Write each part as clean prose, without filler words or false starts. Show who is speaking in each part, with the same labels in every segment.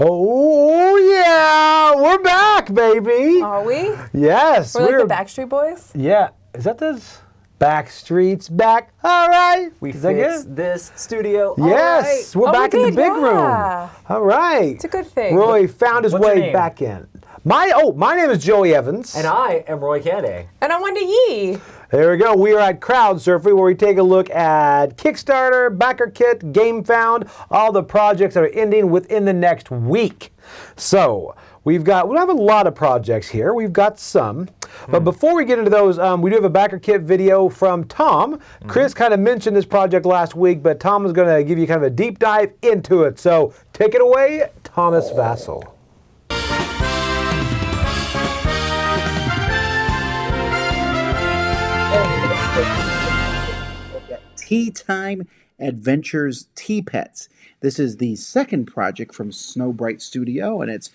Speaker 1: Oh, yeah, we're back, baby.
Speaker 2: Are we?
Speaker 1: Yes.
Speaker 2: We're like the Backstreet Boys?
Speaker 1: Yeah. Is that this? Backstreet's back. All right.
Speaker 3: We fixed this studio.
Speaker 1: Yes.
Speaker 3: All right.
Speaker 1: We're back in the big room. All right.
Speaker 2: It's a good thing.
Speaker 1: Roy found his
Speaker 3: What's your
Speaker 1: way
Speaker 3: name?
Speaker 1: back in. My name is Joey Evans.
Speaker 3: And I am Roy Candy.
Speaker 2: And I'm Wendy Yee.
Speaker 1: There we go. We are at Crowdsurfing, where we take a look at Kickstarter, BackerKit, GameFound, all the projects that are ending within the next week. So we don't have a lot of projects here. We've got some. But before we get into those, we do have a BackerKit video from Tom. Chris kind of mentioned this project last week, but Tom is going to give you kind of a deep dive into it. So take it away, Thomas Vassell.
Speaker 4: Teatime Adventures Tea Pets. This is the second project from Snowbright Studio, and it's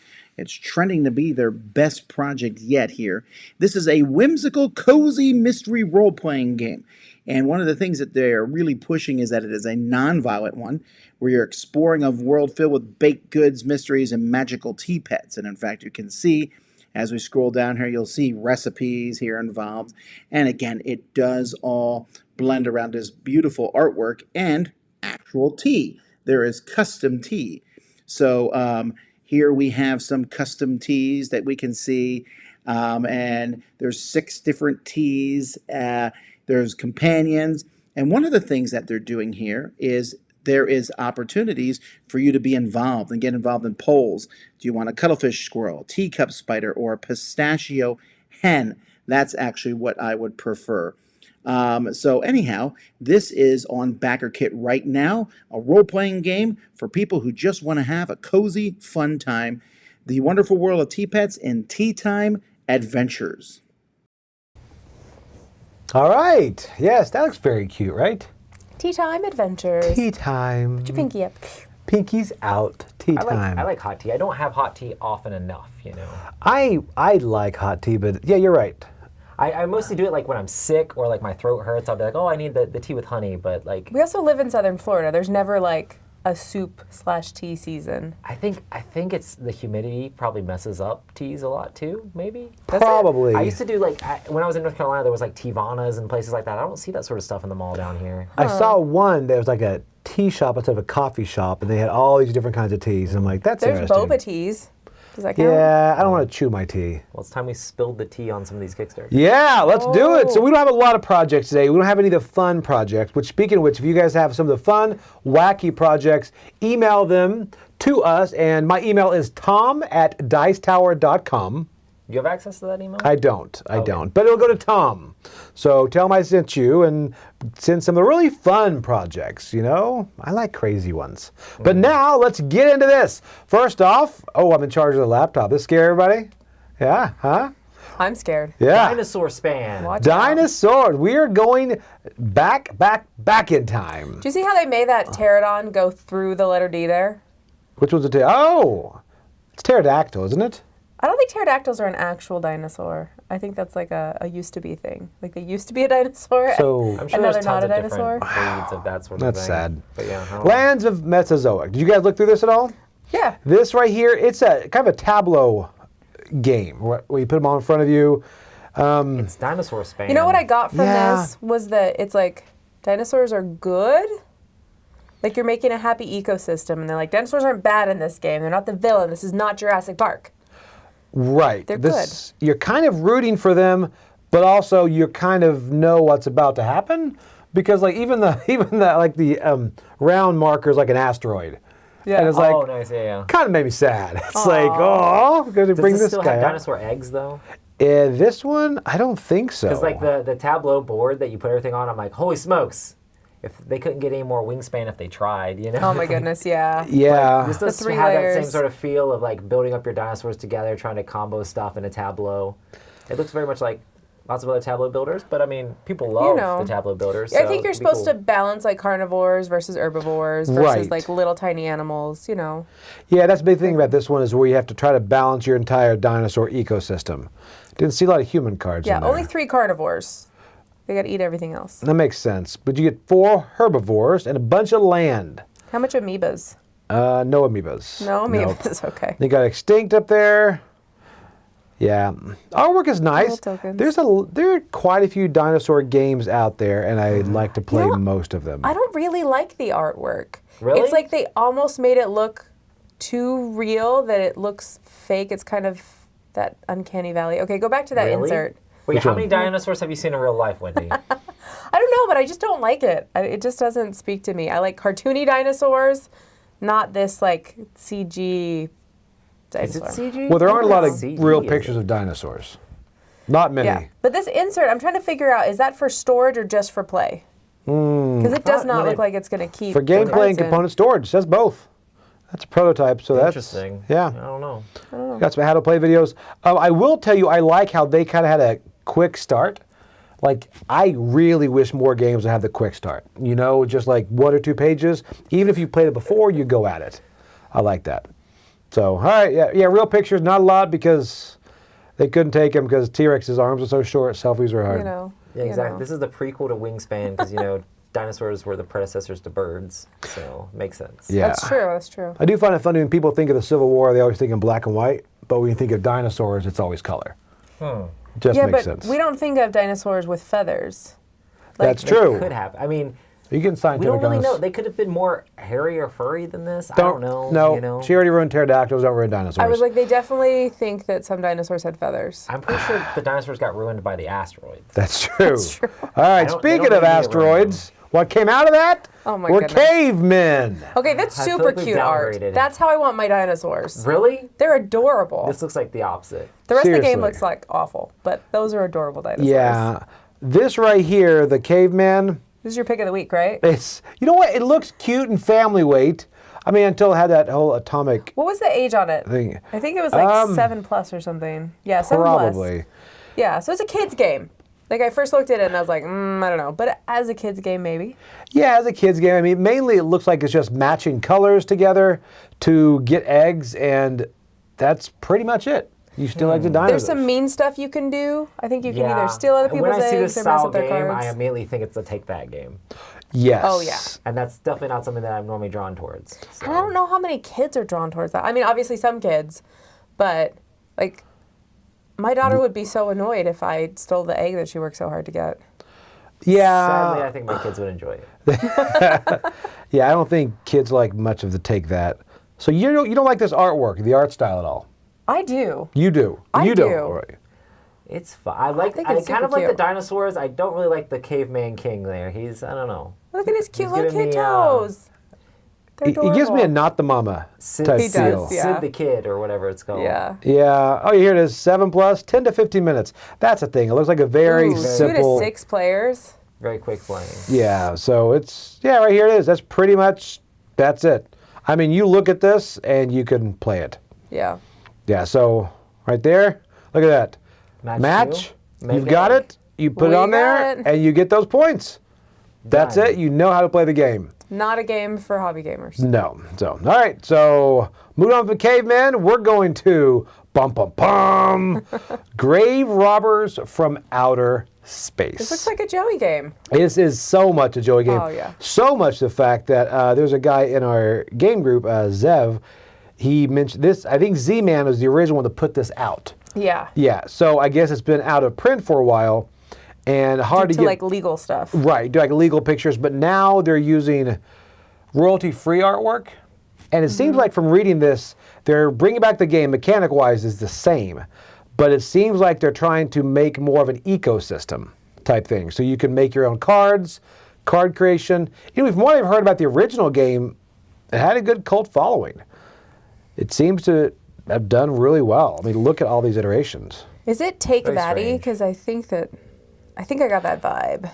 Speaker 4: trending to be their best project yet here. This is a whimsical, cozy mystery role-playing game. And one of the things that they're really pushing is that it is a non-violent one, where you're exploring a world filled with baked goods, mysteries, and magical tea pets. And in fact, you can see, as we scroll down here, you'll see recipes here involved. And again, it does all blend around this beautiful artwork and actual tea. There is custom tea. So here we have some custom teas that we can see. And there's 6 different teas. There's companions. And one of the things that they're doing here is there is opportunities for you to be involved and get involved in polls. Do you want a cuttlefish squirrel, teacup spider, or a pistachio hen? That's actually what I would prefer. So anyhow, this is on BackerKit right now, a role-playing game for people who just want to have a cozy, fun time. The Wonderful World of Tea Pets in Teatime Adventures.
Speaker 1: All right. Yes, that looks very cute, right?
Speaker 2: Teatime Adventures.
Speaker 1: Tea time.
Speaker 2: Put your pinky up.
Speaker 1: Pinky's out. Tea time.
Speaker 3: I like hot tea. I don't have hot tea often enough, you know.
Speaker 1: I like hot tea, but yeah, you're right.
Speaker 3: I mostly do it like when I'm sick or like my throat hurts. I'll be like, oh, I need the tea with honey, but like...
Speaker 2: We also live in southern Florida. There's never like a soup/tea season.
Speaker 3: I think it's the humidity probably messes up teas a lot too, maybe?
Speaker 1: Probably.
Speaker 3: I used to do like, when I was in North Carolina, there was like Teavanas and places like that. I don't see that sort of stuff in the mall down here.
Speaker 1: I saw one that was like a tea shop instead of a coffee shop, and they had all these different kinds of teas. And I'm like, that's
Speaker 2: There's
Speaker 1: interesting.
Speaker 2: boba teas. Does that count?
Speaker 1: Yeah, I don't want to chew my tea.
Speaker 3: Well, it's time we spilled the tea on some of these Kickstarters.
Speaker 1: Yeah, let's do it. So we don't have a lot of projects today. We don't have any of the fun projects, which speaking of which, if you guys have some of the fun, wacky projects, email them to us. And my email is tom@dicetower.com.
Speaker 3: You have access to that email?
Speaker 1: I don't. But it'll go to Tom. So tell him I sent you and send some of the really fun projects, you know? I like crazy ones. But now let's get into this. First off, I'm in charge of the laptop. This scare everybody? Yeah, huh?
Speaker 2: I'm scared.
Speaker 1: Yeah.
Speaker 3: Dinosaur span.
Speaker 2: Watch out.
Speaker 1: Dinosaurs. We are going back in time.
Speaker 2: Do you see how they made that pterodon go through the letter D there?
Speaker 1: Which one's it? Oh, it's pterodactyl, isn't it?
Speaker 2: I don't think pterodactyls are an actual dinosaur. I think that's like a used to be thing. Like they used to be a dinosaur.
Speaker 1: So
Speaker 3: I'm sure
Speaker 2: and now
Speaker 3: there's
Speaker 2: they're not
Speaker 3: tons
Speaker 2: a
Speaker 3: of
Speaker 2: dinosaur.
Speaker 3: different breeds of that sort of
Speaker 1: That's
Speaker 3: thing.
Speaker 1: sad.
Speaker 3: But yeah, I don't know.
Speaker 1: Lands of Mesozoic. Did you guys look through this at all?
Speaker 2: Yeah.
Speaker 1: This right here, it's a kind of a tableau game where you put them all in front of you.
Speaker 3: It's dinosaur span.
Speaker 2: You know what I got from
Speaker 1: Yeah.
Speaker 2: this was that it's like dinosaurs are good. Like you're making a happy ecosystem, and they're like dinosaurs aren't bad in this game. They're not the villain. This is not Jurassic Park.
Speaker 1: Right.
Speaker 2: They're
Speaker 1: You're kind of rooting for them, but also you kind of know what's about to happen because like even the round marker is like an asteroid.
Speaker 2: Yeah.
Speaker 1: And it's like
Speaker 3: Oh, nice, yeah.
Speaker 1: kind of made me sad. It's like, oh, we're going to
Speaker 3: Does
Speaker 1: bring
Speaker 3: this
Speaker 1: this
Speaker 3: still
Speaker 1: guy
Speaker 3: have
Speaker 1: up.
Speaker 3: dinosaur eggs, though?
Speaker 1: This one, I don't think so.
Speaker 3: Because like the Tableau board that you put everything on, I'm like, holy smokes. If they couldn't get any more wingspan if they tried, you know?
Speaker 2: Oh my goodness, yeah.
Speaker 1: Yeah.
Speaker 3: This does
Speaker 2: The 3
Speaker 3: have that
Speaker 2: layers.
Speaker 3: same sort of feel of like building up your dinosaurs together, trying to combo stuff in a Tableau. It looks very much like lots of other Tableau builders, but I mean, people love the Tableau builders.
Speaker 2: I think you're supposed to balance like carnivores versus herbivores versus
Speaker 1: Right.
Speaker 2: like little tiny animals, you know.
Speaker 1: Yeah, that's the big thing about this one is where you have to try to balance your entire dinosaur ecosystem. Didn't see a lot of human cards
Speaker 2: Yeah,
Speaker 1: in there.
Speaker 2: only 3 carnivores. They gotta eat everything else.
Speaker 1: That makes sense. But you get 4 herbivores and a bunch of land.
Speaker 2: How much amoebas?
Speaker 1: No amoebas.
Speaker 2: No, maybe
Speaker 1: Nope.
Speaker 2: it's okay.
Speaker 1: They got extinct up there. Yeah, artwork is nice.
Speaker 2: Little tokens.
Speaker 1: There are quite a few dinosaur games out there, and I like to play
Speaker 2: what?
Speaker 1: most of them.
Speaker 2: I don't really like the artwork.
Speaker 3: Really?
Speaker 2: It's like they almost made it look too real that it looks fake. It's kind of that uncanny valley. Okay, go back to that
Speaker 3: Really?
Speaker 2: insert.
Speaker 3: Wait,
Speaker 1: Which
Speaker 3: how
Speaker 1: one?
Speaker 3: many dinosaurs have you seen in real life, Wendy?
Speaker 2: I don't know, but I just don't like it. It just doesn't speak to me. I like cartoony dinosaurs, not this like CG
Speaker 3: Is it
Speaker 2: dinosaur.
Speaker 3: CG?
Speaker 1: Well, there aren't a lot of
Speaker 3: CG,
Speaker 1: real
Speaker 3: is
Speaker 1: pictures
Speaker 3: it?
Speaker 1: of dinosaurs. Not many.
Speaker 2: Yeah, but this insert, I'm trying to figure out, is that for storage or just for play? Because it does
Speaker 3: thought
Speaker 2: not
Speaker 3: when
Speaker 2: look
Speaker 3: it-
Speaker 2: like it's going to keep
Speaker 1: For
Speaker 2: the
Speaker 1: gameplay
Speaker 2: cards
Speaker 1: and
Speaker 2: in.
Speaker 1: component storage, it says both. That's a prototype, so that's
Speaker 3: Interesting.
Speaker 1: Yeah.
Speaker 3: I don't know.
Speaker 1: Got some how to play videos. I will tell you, I like how they kind of had a quick start. Like, I really wish more games would have the quick start. You know, just like 1 or 2 pages. Even if you played it before, you go at it. I like that. So, all right, yeah, real pictures, not a lot because they couldn't take them because T-Rex's arms are so short. Selfies were hard.
Speaker 2: You know.
Speaker 3: Yeah,
Speaker 2: you
Speaker 3: exactly.
Speaker 2: know.
Speaker 3: This is the prequel to Wingspan because, dinosaurs were the predecessors to birds. So, makes sense.
Speaker 1: Yeah.
Speaker 2: That's true. That's true.
Speaker 1: I do find it funny when people think of the Civil War, they always think in black and white. But when you think of dinosaurs, it's always color. Just
Speaker 2: Yeah,
Speaker 1: makes
Speaker 2: but
Speaker 1: sense.
Speaker 2: we don't think of dinosaurs with feathers.
Speaker 1: That's
Speaker 3: They
Speaker 1: true.
Speaker 3: could have. I mean,
Speaker 1: You can
Speaker 3: we
Speaker 1: scientific
Speaker 3: don't really
Speaker 1: on
Speaker 3: know.
Speaker 1: this.
Speaker 3: They could have been more hairy or furry than this. I don't know.
Speaker 1: No,
Speaker 3: You know?
Speaker 1: she already ruined pterodactyls. Don't ruin dinosaurs.
Speaker 2: I was like, they definitely think that some dinosaurs had feathers.
Speaker 3: I'm pretty sure the dinosaurs got ruined by the asteroid.
Speaker 1: That's true.
Speaker 2: That's true.
Speaker 1: All right,
Speaker 3: don't- they
Speaker 1: speaking
Speaker 3: don't
Speaker 1: of
Speaker 3: need me to
Speaker 1: asteroids, what came out of that?
Speaker 2: Oh my
Speaker 1: were
Speaker 2: goodness.
Speaker 1: cavemen.
Speaker 2: Okay, that's
Speaker 3: I feel
Speaker 2: super
Speaker 3: like we've
Speaker 2: cute art.
Speaker 3: downgraded.
Speaker 2: That's how I want my dinosaurs.
Speaker 3: Really?
Speaker 2: They're adorable.
Speaker 3: This looks like the opposite.
Speaker 2: The rest of the
Speaker 1: Seriously.
Speaker 2: game looks like awful, but those are adorable dinosaurs.
Speaker 1: Yeah. This right here, the caveman,
Speaker 2: This is your pick of the week, right?
Speaker 1: it's, you know what? It looks cute and family weight. I mean, until it had that whole atomic
Speaker 2: What was the age on it?
Speaker 1: thing.
Speaker 2: I think it was like 7+ or something. Yeah, 7+.
Speaker 1: Probably.
Speaker 2: Yeah, so it's a kid's game. Like I first looked at it and I was like, I don't know. But as a kid's game, maybe.
Speaker 1: Yeah, as a kid's game, I mean, mainly it looks like it's just matching colors together to get eggs, and that's pretty much it. You steal eggs and dinosaurs.
Speaker 2: There's some mean stuff you can do. I think you can either steal other
Speaker 3: And
Speaker 2: people's
Speaker 3: when I see this
Speaker 2: eggs or mess
Speaker 3: style
Speaker 2: up their
Speaker 3: game,
Speaker 2: cards.
Speaker 3: I immediately think it's a take that game.
Speaker 1: Yes.
Speaker 2: Oh, yeah.
Speaker 3: And that's definitely not something that I'm normally drawn towards. So.
Speaker 2: And I don't know how many kids are drawn towards that. I mean, obviously some kids, but like my daughter would be so annoyed if I stole the egg that she worked so hard to get.
Speaker 1: Yeah.
Speaker 3: Sadly, I think my kids would enjoy it.
Speaker 1: Yeah, I don't think kids like much of the take that. So you don't like this artwork, the art style at all?
Speaker 2: I do.
Speaker 1: You do.
Speaker 2: I
Speaker 1: you
Speaker 2: do.
Speaker 1: don't. All right.
Speaker 3: It's fun. I
Speaker 2: think
Speaker 3: kind
Speaker 2: it's
Speaker 3: of
Speaker 2: super
Speaker 3: like the
Speaker 2: cute.
Speaker 3: dinosaurs. I don't really like the caveman king there. I don't know.
Speaker 2: Look at his cute
Speaker 3: He's
Speaker 2: little
Speaker 3: giving
Speaker 2: kid
Speaker 3: me,
Speaker 2: toes. They're
Speaker 1: He gives me a
Speaker 2: adorable.
Speaker 1: not the mama
Speaker 3: Sid,
Speaker 1: type
Speaker 2: He does,
Speaker 1: feel.
Speaker 2: yeah.
Speaker 3: Sid the kid or whatever it's called.
Speaker 2: Yeah.
Speaker 1: Yeah. Oh, here it is. 7+, 10 to 15 minutes. That's a thing. It looks like a very
Speaker 2: Ooh, 2
Speaker 1: simple.
Speaker 2: to 6 players.
Speaker 3: Very quick playing.
Speaker 1: Yeah. So right here it is. That's pretty much. That's it. I mean, you look at this and you can play it.
Speaker 2: Yeah.
Speaker 1: Yeah. So right there, look at that.
Speaker 3: Match two. Make
Speaker 1: You've
Speaker 3: it.
Speaker 1: got it. You put it
Speaker 2: We
Speaker 1: on there,
Speaker 2: got it.
Speaker 1: and you get those points. That's
Speaker 3: Done.
Speaker 1: it. You know how to play the game.
Speaker 2: Not a game for hobby gamers.
Speaker 1: No. So, all right. So, moving on from Caveman, we're going to Grave Robbers from Outer Space.
Speaker 2: This looks like a Joey game.
Speaker 1: This is so much a Joey game.
Speaker 2: Oh, yeah.
Speaker 1: So much the fact that there's a guy in our game group, Zev. He mentioned this. I think Z-Man was the original one to put this out.
Speaker 2: Yeah.
Speaker 1: Yeah. So I guess it's been out of print for a while, and hard
Speaker 2: To
Speaker 1: to get
Speaker 2: like legal stuff.
Speaker 1: right, do like legal pictures. But now they're using royalty-free artwork, and it seems like from reading this, they're bringing back the game mechanic-wise is the same, but it seems like they're trying to make more of an ecosystem type thing. So you can make your own cards, card creation. You know, from what I've heard about the original game, it had a good cult following. It seems to have done really well. I mean, look at all these iterations.
Speaker 2: Is it Take
Speaker 3: Very
Speaker 2: Batty?
Speaker 3: strange.
Speaker 2: Because I think I got that vibe.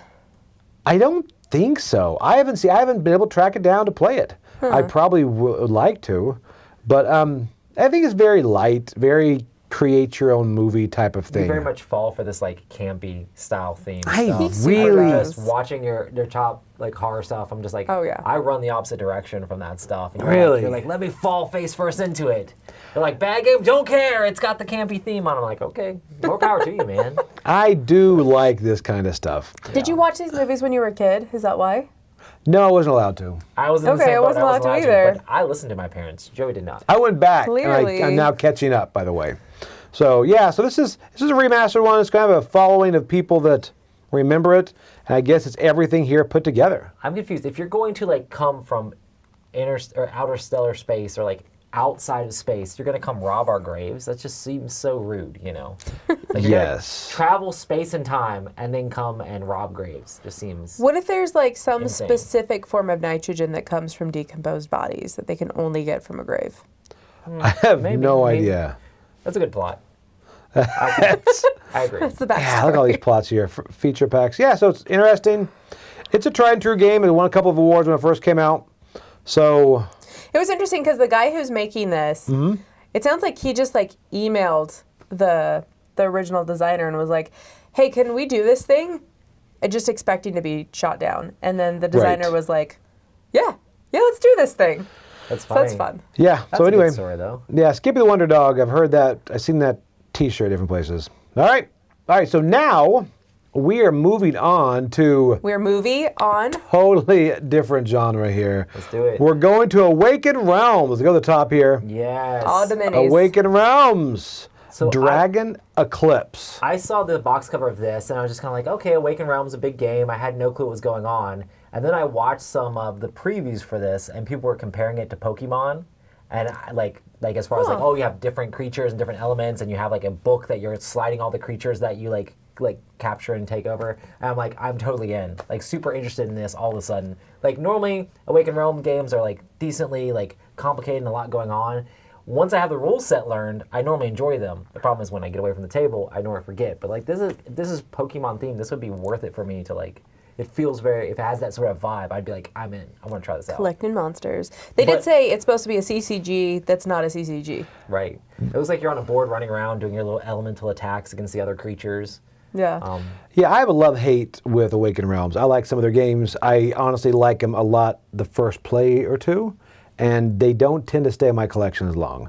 Speaker 1: I don't think so. I haven't been able to track it down to play it. I probably would like to, but I think it's very light, very create your own movie type of
Speaker 3: You
Speaker 1: thing.
Speaker 3: very much fall for this like campy style theme
Speaker 1: I
Speaker 3: stuff.
Speaker 1: really-
Speaker 3: Just watching your top like horror stuff, I'm just like,
Speaker 2: Oh, yeah.
Speaker 3: I run the opposite direction from that stuff. And
Speaker 1: Really?
Speaker 3: You're like, let me fall face first into it. They're like, bad game, don't care. It's got the campy theme on. I'm like, okay, more power to you, man.
Speaker 1: I do like this kind of stuff.
Speaker 2: Did you watch these movies when you were a kid? Is that why?
Speaker 1: No, I wasn't allowed to.
Speaker 3: I was in the
Speaker 2: Okay,
Speaker 3: same
Speaker 2: I
Speaker 3: boat.
Speaker 2: wasn't allowed to either.
Speaker 3: But I listened to my parents. Joey did not.
Speaker 1: I went back. And
Speaker 2: Clearly.
Speaker 1: I'm now catching up, by the way. So yeah, so this is a remastered one. It's kind of a following of people that remember it, and I guess it's everything here put together.
Speaker 3: I'm confused. If you're going to like come from inner or outer stellar space or like outside of space, you're going to come rob our graves. That just seems so rude, you know? Like you're
Speaker 1: Yes.
Speaker 3: gonna travel space and time and then come and rob graves. Just seems.
Speaker 2: What if there's like some
Speaker 3: Insane.
Speaker 2: specific form of nitrogen that comes from decomposed bodies that they can only get from a grave?
Speaker 1: I have
Speaker 3: Maybe,
Speaker 1: no
Speaker 3: maybe.
Speaker 1: idea.
Speaker 3: That's a good plot. I agree.
Speaker 2: That's the backstory.
Speaker 1: Yeah, look at all these plots here. Feature packs. Yeah, so it's interesting. It's a tried and true game. It won a couple of awards when it first came out. So
Speaker 2: It was interesting because the guy who's making this, it sounds like he just like emailed the original designer and was like, "Hey, can we do this thing?" And just expecting to be shot down. And then the designer
Speaker 1: Right.
Speaker 2: was like, "Yeah, let's do this thing."
Speaker 3: That's
Speaker 2: So
Speaker 3: funny.
Speaker 2: that's fun.
Speaker 1: yeah.
Speaker 3: That's
Speaker 1: so
Speaker 3: a
Speaker 1: anyway,
Speaker 3: good story though.
Speaker 1: yeah. Skippy the Wonder Dog. I've heard that. I've seen that T-shirt at different places. All right. So now we are moving on to
Speaker 2: We're movie on.
Speaker 1: totally different genre here.
Speaker 3: Let's do it.
Speaker 1: We're going to Awaken Realms. Let's go to the top here.
Speaker 3: Yes.
Speaker 2: All the minis.
Speaker 1: Awaken Realms.
Speaker 3: So
Speaker 1: Dragon Eclipse.
Speaker 3: I saw the box cover of this and I was just kind of like, okay, Awaken Realm's a big game. I had no clue what was going on. And then I watched some of the previews for this and people were comparing it to Pokemon. And I, like as far as like, oh, you have different creatures and different elements and you have like a book that you're sliding all the creatures that you like capture and take over. And I'm like, I'm totally in. Like super interested in this all of a sudden. Like normally Awaken Realm games are like decently like complicated and a lot going on. Once I have the rule set learned, I normally enjoy them. The problem is when I get away from the table, I normally forget. But like this is Pokemon themed. This would be worth it for me to like. It feels very. If it has that sort of vibe, I'd be like, I'm in. I want to try this out.
Speaker 2: Collecting monsters. They did
Speaker 3: But-
Speaker 2: say it's supposed to be a CCG that's not a CCG.
Speaker 3: Right. It looks like you're on a board running around doing your little elemental attacks against the other creatures.
Speaker 2: Yeah.
Speaker 1: Yeah, I have a love-hate with Awaken Realms. I like some of their games. I honestly like them a lot the first play or two, and they don't tend to stay in my collection as long,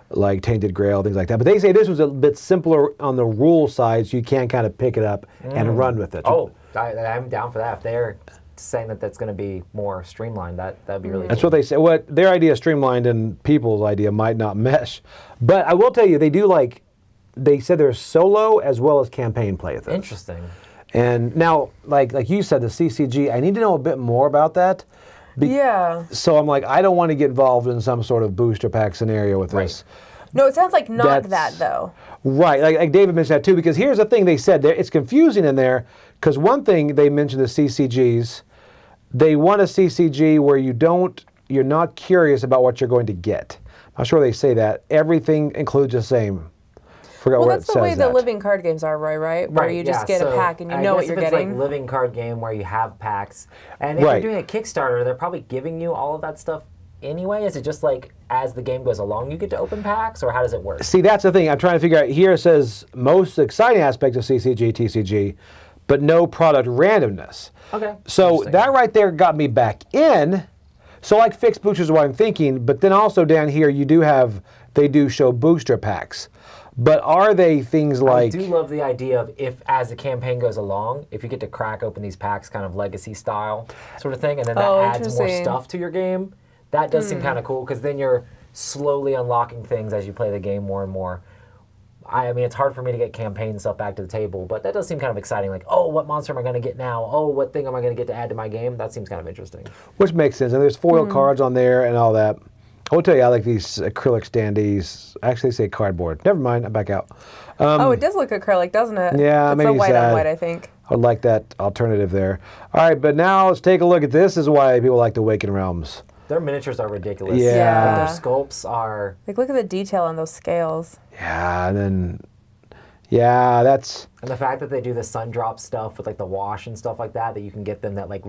Speaker 1: like Tainted Grail, things like that. But they say this was a bit simpler on the rule side, so you can kind of pick it up and run with it.
Speaker 3: Oh, I'm down for that. If they're saying that that's going to be more streamlined, that'd be really
Speaker 1: That's
Speaker 3: cool.
Speaker 1: what they say. What their idea is streamlined and people's idea might not mesh. But I will tell you, they do like, they said there's solo as well as campaign play with this.
Speaker 3: Interesting.
Speaker 1: And now, like you said, the CCG, I need to know a bit more about that.
Speaker 2: Yeah.
Speaker 1: So I'm like, I don't want to get involved in some sort of booster pack scenario with this.
Speaker 2: No, it sounds like not
Speaker 1: That's-
Speaker 2: that though.
Speaker 1: Right, like David mentioned that too, because here's the thing they said there, it's confusing in there, because one thing they mentioned the CCGs, they want a CCG where you're not curious about what you're going to get. I'm sure they say that. Everything includes the same. Forgot
Speaker 2: Well,
Speaker 1: where
Speaker 2: that's
Speaker 1: it
Speaker 2: the way
Speaker 1: says
Speaker 2: the
Speaker 1: that.
Speaker 2: living card games are, right? Where you just get a
Speaker 3: so
Speaker 2: pack and you
Speaker 3: I
Speaker 2: know what
Speaker 3: guess
Speaker 2: you're
Speaker 3: if it's
Speaker 2: getting.
Speaker 3: like living card game where you have packs, and if
Speaker 1: Right.
Speaker 3: you're doing a Kickstarter, they're probably giving you all of that stuff anyway. Is it just like as the game goes along, you get to open packs, or how does it work?
Speaker 1: See, that's the thing I'm trying to figure out. Here it says most exciting aspects of CCG, TCG, but no product randomness.
Speaker 3: Okay.
Speaker 1: So
Speaker 3: Interesting.
Speaker 1: that right there got me back in. So like fixed boosters is what I'm thinking, but then also down here they do show booster packs. But are they things like
Speaker 3: I do love the idea of if, as the campaign goes along, if you get to crack open these packs, kind of legacy style sort of thing, and then that
Speaker 2: Oh,
Speaker 3: adds more
Speaker 2: interesting.
Speaker 3: stuff to your game, that does seem kind of cool, because then you're slowly unlocking things as you play the game more and more. I mean, it's hard for me to get campaign stuff back to the table, but that does seem kind of exciting. Like, oh, what monster am I going to get now? Oh, what thing am I going to get to add to my game? That seems kind of interesting.
Speaker 1: which makes sense. And there's foil cards on there and all that. I will tell you, I like these acrylic standees. Actually, they say cardboard. Never mind, I'm back out.
Speaker 2: Oh, it does look acrylic, doesn't it?
Speaker 1: Yeah,
Speaker 2: it's
Speaker 1: maybe
Speaker 2: a white
Speaker 1: sad.
Speaker 2: on white, I think.
Speaker 1: I would like that alternative there. All right, but now let's take a look at this. This is why people like the Awaken Realms.
Speaker 3: Their miniatures are ridiculous.
Speaker 1: Yeah.
Speaker 3: But their sculpts are...
Speaker 2: Like, look at the detail on those scales.
Speaker 1: Yeah, and then, yeah, that's...
Speaker 3: And the fact that they do the sun drop stuff with like the wash and stuff like that you can get them that like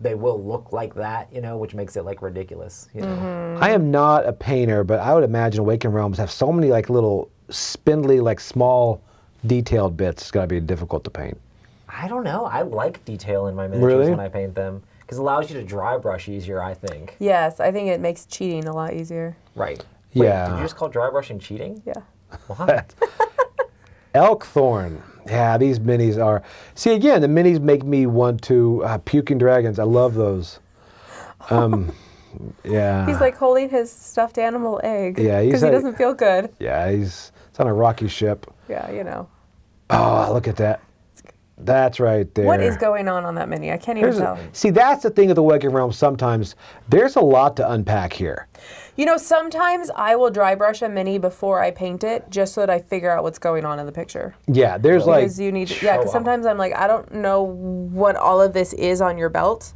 Speaker 3: they will look like that, you know, which makes it like ridiculous. You know?
Speaker 1: I am not a painter, but I would imagine Awaken Realms have so many like little spindly, like small detailed bits. It's got to be difficult to paint.
Speaker 3: I don't know. I like detail in my miniatures
Speaker 1: Really?
Speaker 3: when I paint them because it allows you to dry brush easier, I think.
Speaker 2: Yes, I think it makes cheating a lot easier.
Speaker 3: Right.
Speaker 1: Yeah.
Speaker 3: Did you just call dry brushing cheating?
Speaker 2: Yeah.
Speaker 3: What?
Speaker 1: Elkthorn. Yeah, these minis are... See, again, the minis make me want to... Puking Dragons, I love those. Yeah.
Speaker 2: He's like holding his stuffed animal egg.
Speaker 1: Yeah, he's
Speaker 2: because he
Speaker 1: like-
Speaker 2: doesn't feel good.
Speaker 1: Yeah, it's on a rocky ship.
Speaker 2: Yeah, you know.
Speaker 1: Oh, look at that. That's right there.
Speaker 2: What is going on that mini? I can't even tell.
Speaker 1: See, that's the thing with the Awakened Realm. Sometimes there's a lot to unpack here.
Speaker 2: You know, sometimes I will dry brush a mini before I paint it, just so that I figure out what's going on in the picture.
Speaker 1: Yeah, there's
Speaker 2: Because you need,
Speaker 3: show
Speaker 2: because sometimes I'm like, I don't know what all of this is on your belt.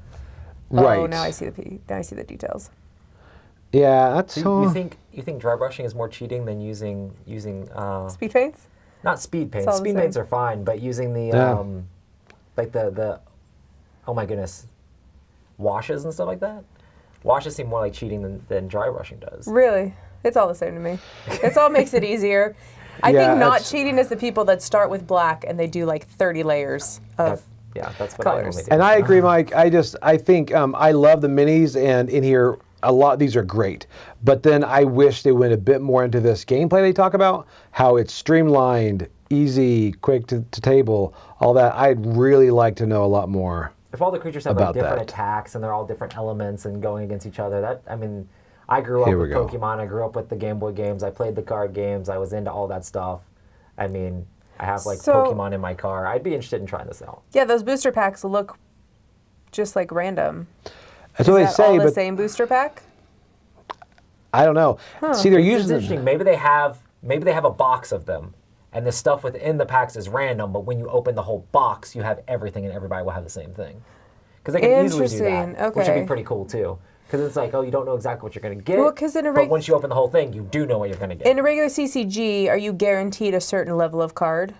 Speaker 1: right.
Speaker 2: Oh, now I see the details.
Speaker 1: Yeah, that's.
Speaker 3: So you think dry brushing is more cheating than using
Speaker 2: Speed paints?
Speaker 3: not speed paints.
Speaker 2: all the
Speaker 3: Speed
Speaker 2: same.
Speaker 3: paints are fine, but using the
Speaker 1: Yeah.
Speaker 3: like the oh my goodness, washes and stuff like that. Washes seem more like cheating than dry brushing does.
Speaker 2: Really? It's all the same to me. It all makes it easier. I
Speaker 1: Yeah,
Speaker 2: think not
Speaker 1: that's-
Speaker 2: cheating is the people that start with black and they do like 30 layers of.
Speaker 3: That's what I
Speaker 2: colors.
Speaker 3: normally do.
Speaker 1: And I agree, Mike. I think I love the minis, and in here a lot. These are great, but then I wish they went a bit more into this gameplay they talk about, how it's streamlined, easy, quick to table, all that. I'd really like to know a lot more.
Speaker 3: If all the creatures have
Speaker 1: about
Speaker 3: like different
Speaker 1: that.
Speaker 3: attacks and they're all different elements and going against each other, I grew up
Speaker 1: Here we
Speaker 3: with
Speaker 1: go.
Speaker 3: Pokemon. I grew up with the Game Boy games. I played the card games. I was into all that stuff. I have like
Speaker 2: So-
Speaker 3: Pokemon in my car. I'd be interested in trying this out.
Speaker 2: Yeah, those booster packs look just like random.
Speaker 1: That's
Speaker 2: Is
Speaker 1: what they
Speaker 2: that
Speaker 1: say,
Speaker 2: all the
Speaker 1: but
Speaker 2: same booster pack?
Speaker 1: I don't know. See, they're
Speaker 3: It's
Speaker 1: using
Speaker 3: interesting. Maybe they have a box of them, and the stuff within the packs is random. But when you open the whole box, you have everything, and everybody will have the same thing. Because they can easily do that,
Speaker 2: Interesting.
Speaker 3: which would be
Speaker 2: Okay.
Speaker 3: pretty cool too. Because it's like, oh, you don't know exactly what you're going to get.
Speaker 2: Well, 'cause in a
Speaker 3: but
Speaker 2: reg-
Speaker 3: once you open the whole thing, you do know what you're going to get.
Speaker 2: In a regular CCG, are you guaranteed a certain level of card?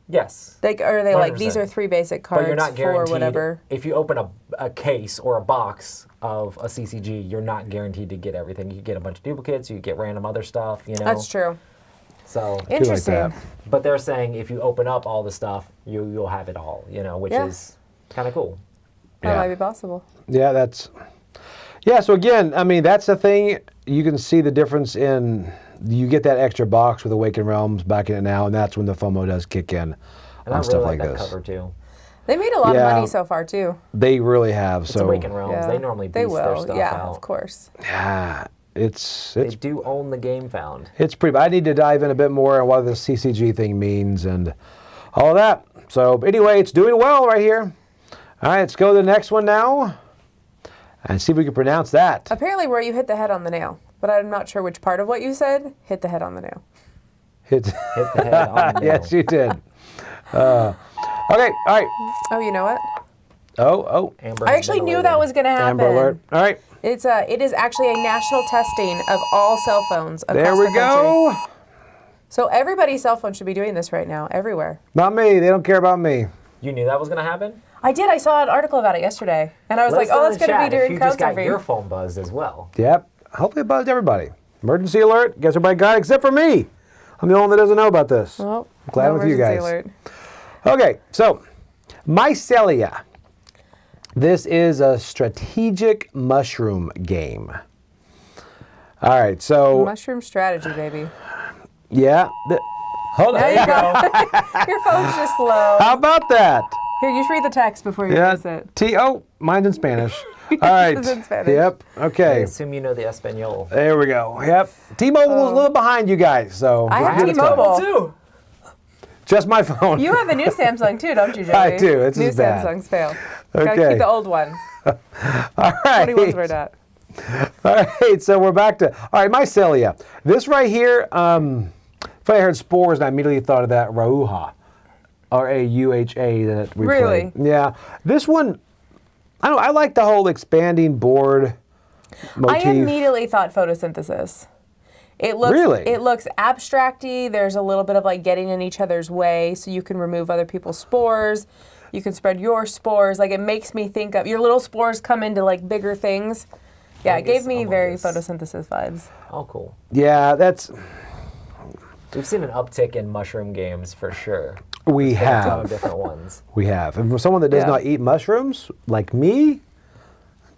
Speaker 3: Yes.
Speaker 2: Like, are they like, these
Speaker 3: 100%.
Speaker 2: are 3 basic cards
Speaker 3: But you're not
Speaker 2: for
Speaker 3: guaranteed.
Speaker 2: whatever?
Speaker 3: If you open a case or a box of a CCG, you're not guaranteed to get everything. You get a bunch of duplicates. You get random other stuff. You know.
Speaker 2: That's true.
Speaker 3: So,
Speaker 2: Interesting.
Speaker 1: that.
Speaker 3: but they're saying if you open up all the stuff, you'll have it all. You know, which
Speaker 2: Yeah.
Speaker 3: is kind of cool.
Speaker 2: That
Speaker 1: Yeah.
Speaker 2: might be possible.
Speaker 1: Yeah, so again, I mean, that's the thing. You can see the difference in, you get that extra box with Awakened Realms back in it now, and that's when the FOMO does kick in
Speaker 3: And
Speaker 1: on
Speaker 3: I
Speaker 1: stuff
Speaker 3: really
Speaker 1: like
Speaker 3: like that
Speaker 1: this.
Speaker 3: cover too.
Speaker 2: They made a lot
Speaker 1: Yeah.
Speaker 2: of money so far, too.
Speaker 1: They really have.
Speaker 3: It's
Speaker 1: So
Speaker 3: Awakened Realms.
Speaker 2: Yeah.
Speaker 3: They normally
Speaker 2: They
Speaker 3: beast their
Speaker 2: will.
Speaker 3: stuff
Speaker 2: Yeah,
Speaker 3: out.
Speaker 2: of course.
Speaker 1: yeah, it's
Speaker 3: They do own the game found.
Speaker 1: it's pretty. I need to dive in a bit more on what the CCG thing means and all of that. So anyway, it's doing well right here. All right, let's go to the next one now and see if we can pronounce that.
Speaker 2: Apparently, where you hit the head on the nail, but I'm not sure which part of what you said hit the head on the nail.
Speaker 1: Hit.
Speaker 3: Hit the head on the nail.
Speaker 1: Yes, you did. Okay, all right.
Speaker 2: Oh, you know what?
Speaker 1: Oh,
Speaker 3: Amber
Speaker 2: I
Speaker 3: has
Speaker 2: actually
Speaker 3: been
Speaker 2: knew
Speaker 3: alerted.
Speaker 2: that was going to happen.
Speaker 1: Amber Alert. All right,
Speaker 2: It is actually a national testing of all cell phones across
Speaker 1: there
Speaker 2: the
Speaker 1: we
Speaker 2: country.
Speaker 1: go.
Speaker 2: So everybody's cell phone should be doing this right now, everywhere.
Speaker 1: Not me. They don't care about me.
Speaker 3: You knew that was going to happen?
Speaker 2: I did. I saw an article about it yesterday, and I was
Speaker 3: Let
Speaker 2: like,
Speaker 3: us know
Speaker 2: "Oh,
Speaker 3: in
Speaker 2: that's
Speaker 3: the
Speaker 2: going to be
Speaker 3: chat
Speaker 2: during
Speaker 3: if you just got your
Speaker 2: crowdsurfing."
Speaker 3: phone buzzed as well.
Speaker 1: Yep. Hopefully it buzzed everybody. Emergency alert. Guess everybody got it except for me. I'm the only one that doesn't know about this.
Speaker 2: Well,
Speaker 1: Glad
Speaker 2: no
Speaker 1: with you
Speaker 2: emergency
Speaker 1: guys.
Speaker 2: alert.
Speaker 1: Okay, so Mycelia. This is a strategic mushroom game. All right, so
Speaker 2: Mushroom strategy, baby.
Speaker 1: yeah. Hold on.
Speaker 2: There you go. Your phone's just low.
Speaker 1: How about that?
Speaker 2: Here, you should read the text before you
Speaker 1: Yeah.
Speaker 2: use it.
Speaker 1: Mine's in Spanish. All right.
Speaker 2: It's in Spanish.
Speaker 1: Yep.
Speaker 3: I
Speaker 1: Okay.
Speaker 3: assume you know the Espanol.
Speaker 1: There we go. Yep. T-Mobile is a little behind you guys, so
Speaker 2: I have
Speaker 1: give it time.
Speaker 2: T-Mobile.
Speaker 3: too.
Speaker 1: Just my phone.
Speaker 2: You have a new Samsung too, don't you, Joey?
Speaker 1: I do. It's
Speaker 2: new
Speaker 1: as bad.
Speaker 2: Samsungs fail. Gotta
Speaker 1: Okay.
Speaker 2: keep the old one.
Speaker 1: All right.
Speaker 2: 21's where that.
Speaker 1: All right, so we're back to, all right, Mycelia. This right here, if I heard spores, and I immediately thought of that Rauha, R-A-U-H-A that we
Speaker 2: Really?
Speaker 1: played. Yeah. This one, I don't know, I like the whole expanding board motif.
Speaker 2: I immediately thought photosynthesis. It looks
Speaker 1: Really?
Speaker 2: It looks abstracty. There's a little bit of like getting in each other's way, so you can remove other people's spores. You can spread your spores. Like it makes me think of your little spores come into like bigger things. Yeah, it gave me very photosynthesis vibes.
Speaker 3: Oh, cool.
Speaker 1: Yeah,
Speaker 3: We've seen an uptick in mushroom games for sure.
Speaker 1: we
Speaker 3: A ton of
Speaker 1: have.
Speaker 3: different ones.
Speaker 1: We have. And for someone that does
Speaker 2: Yeah.
Speaker 1: not eat mushrooms, like me,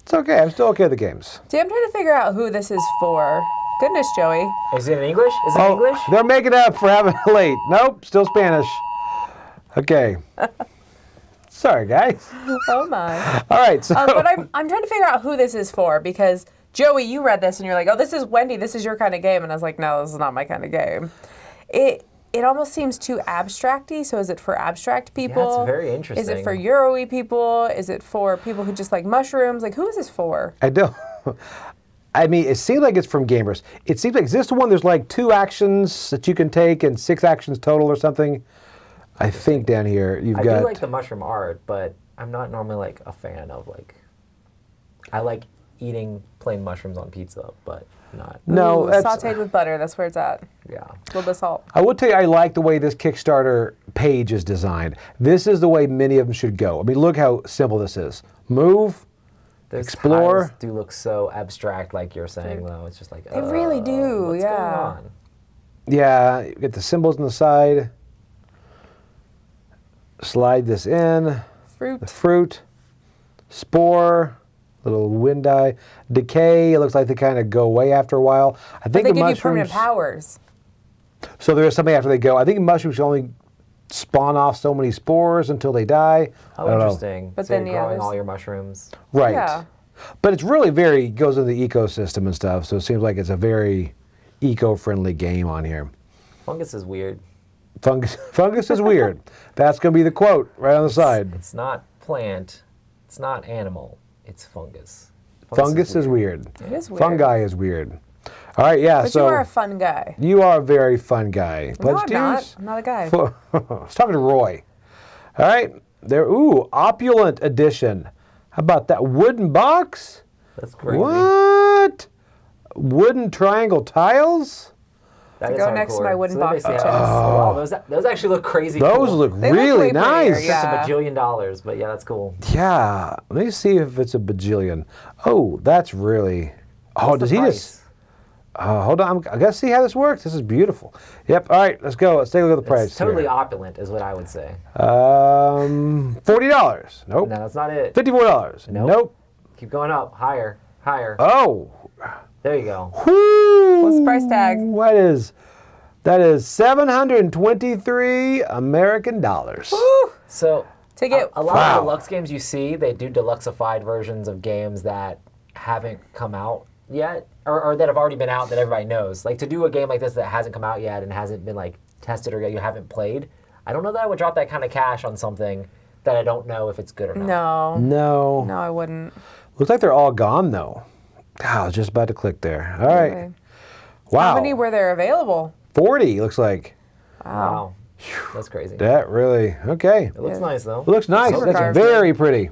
Speaker 1: it's okay. I'm still okay with the games.
Speaker 2: See, I'm trying to figure out who this is for. Goodness, Joey.
Speaker 3: Is it in English? Is it in English?
Speaker 1: They're making up for having it late. Nope, still Spanish. Okay. Sorry, guys.
Speaker 2: Oh my.
Speaker 1: All right, so
Speaker 2: But I'm trying to figure out who this is for because Joey, you read this and you're like, oh, this is Wendy. This is your kind of game, and I was like, no, this is not my kind of game. It almost seems too abstract-y. So is it for abstract people?
Speaker 3: Yeah, it's very interesting.
Speaker 2: Is it for Euro-y people? Is it for people who just like mushrooms? Like, who is this for?
Speaker 1: I don't. I mean, it seems like it's from gamers. It seems like, is this the one there's like 2 actions that you can take and 6 actions total or something? I think down here you've got.
Speaker 3: I do like the mushroom art, but I'm not normally like a fan of like. I like eating plain mushrooms on pizza, but not.
Speaker 1: No,
Speaker 2: Ooh,
Speaker 1: that's,
Speaker 2: sauteed with butter. That's where it's at.
Speaker 3: Yeah.
Speaker 2: A little bit of salt.
Speaker 1: I would tell you I like the way this Kickstarter page is designed. This is the way many of them should go. I mean, look how simple this is. Move,
Speaker 3: Those
Speaker 1: explore.
Speaker 3: tiles do look so abstract, like you're saying, though. It's just like.
Speaker 2: They really do,
Speaker 3: What's
Speaker 2: yeah.
Speaker 3: going on?
Speaker 1: Yeah, you get the symbols on the side. Slide this in.
Speaker 2: Fruit.
Speaker 1: The fruit, spore, little wind eye, decay. It looks like they kind of go away after a while. I
Speaker 2: But
Speaker 1: think
Speaker 2: they
Speaker 1: the
Speaker 2: give you
Speaker 1: mushrooms.
Speaker 2: permanent powers.
Speaker 1: So there is something after they go. I think mushrooms only spawn off so many spores until they die. I
Speaker 3: Oh,
Speaker 1: don't know.
Speaker 3: interesting.
Speaker 2: But
Speaker 3: So
Speaker 2: then,
Speaker 3: you're
Speaker 2: yeah,
Speaker 3: growing
Speaker 2: there's-
Speaker 3: all your mushrooms.
Speaker 1: Right.
Speaker 2: Yeah.
Speaker 1: But it's really very goes into the ecosystem and stuff. So it seems like it's a very eco-friendly game on here.
Speaker 3: Fungus is weird.
Speaker 1: Fungus is weird. That's going to be the quote right on the side.
Speaker 3: It's not plant. It's not animal. It's fungus.
Speaker 1: Fungus is weird.
Speaker 2: It is weird.
Speaker 1: Fungi is weird. All right, yeah.
Speaker 2: But
Speaker 1: so
Speaker 2: you are a fun guy.
Speaker 1: you are a very fun guy.
Speaker 2: No,
Speaker 1: Let's
Speaker 2: I'm
Speaker 1: do
Speaker 2: not.
Speaker 1: this.
Speaker 2: I'm not a guy.
Speaker 1: I was talking to Roy. All right, there. Ooh, opulent edition. How about that wooden box?
Speaker 3: That's crazy.
Speaker 1: What? Wooden triangle tiles?
Speaker 3: That
Speaker 2: To
Speaker 3: is
Speaker 2: go next to
Speaker 3: hardcore.
Speaker 2: my wooden
Speaker 3: So that
Speaker 2: box
Speaker 3: makes me-
Speaker 2: of chips.
Speaker 3: Oh, wow, those actually look crazy
Speaker 1: Those
Speaker 3: cool.
Speaker 1: look
Speaker 2: They look
Speaker 1: really
Speaker 2: way prettier,
Speaker 1: nice.
Speaker 2: yeah.
Speaker 3: It's a bajillion dollars, but yeah, that's cool.
Speaker 1: Yeah. Let me see if it's a bajillion. Oh, that's really. Oh,
Speaker 3: What's
Speaker 1: does
Speaker 3: the
Speaker 1: he
Speaker 3: price?
Speaker 1: just? Hold on. I gotta see how this works. This is beautiful. Yep. All right. Let's go. Let's take a look at the price.
Speaker 3: It's totally
Speaker 1: here.
Speaker 3: opulent, is what I would say.
Speaker 1: $40. Nope.
Speaker 3: No, that's not it.
Speaker 1: $54.
Speaker 3: Nope.
Speaker 1: Nope.
Speaker 3: Keep going up, higher, higher.
Speaker 1: Oh.
Speaker 3: There you go.
Speaker 1: Whoo!
Speaker 2: What's the price tag?
Speaker 1: That is 723 American dollars.
Speaker 3: So
Speaker 2: To get
Speaker 3: a lot
Speaker 1: Wow.
Speaker 3: of deluxe games you see, they do deluxeified versions of games that haven't come out yet, or that have already been out that everybody knows. Like to do a game like this that hasn't come out yet and hasn't been like tested or you haven't played. I don't know that I would drop that kind of cash on something that I don't know if it's good or not.
Speaker 2: No.
Speaker 1: No.
Speaker 2: No, I wouldn't.
Speaker 1: Looks like they're all gone though. God, I was just about to click there. All right.
Speaker 2: Anyway.
Speaker 1: Wow.
Speaker 2: How many were there available?
Speaker 1: 40 looks like.
Speaker 3: Wow. That's crazy.
Speaker 1: That really, okay.
Speaker 3: It looks
Speaker 2: Yeah.
Speaker 3: nice though.
Speaker 1: It looks nice.
Speaker 2: Silver
Speaker 1: That's
Speaker 2: carved.
Speaker 1: very pretty.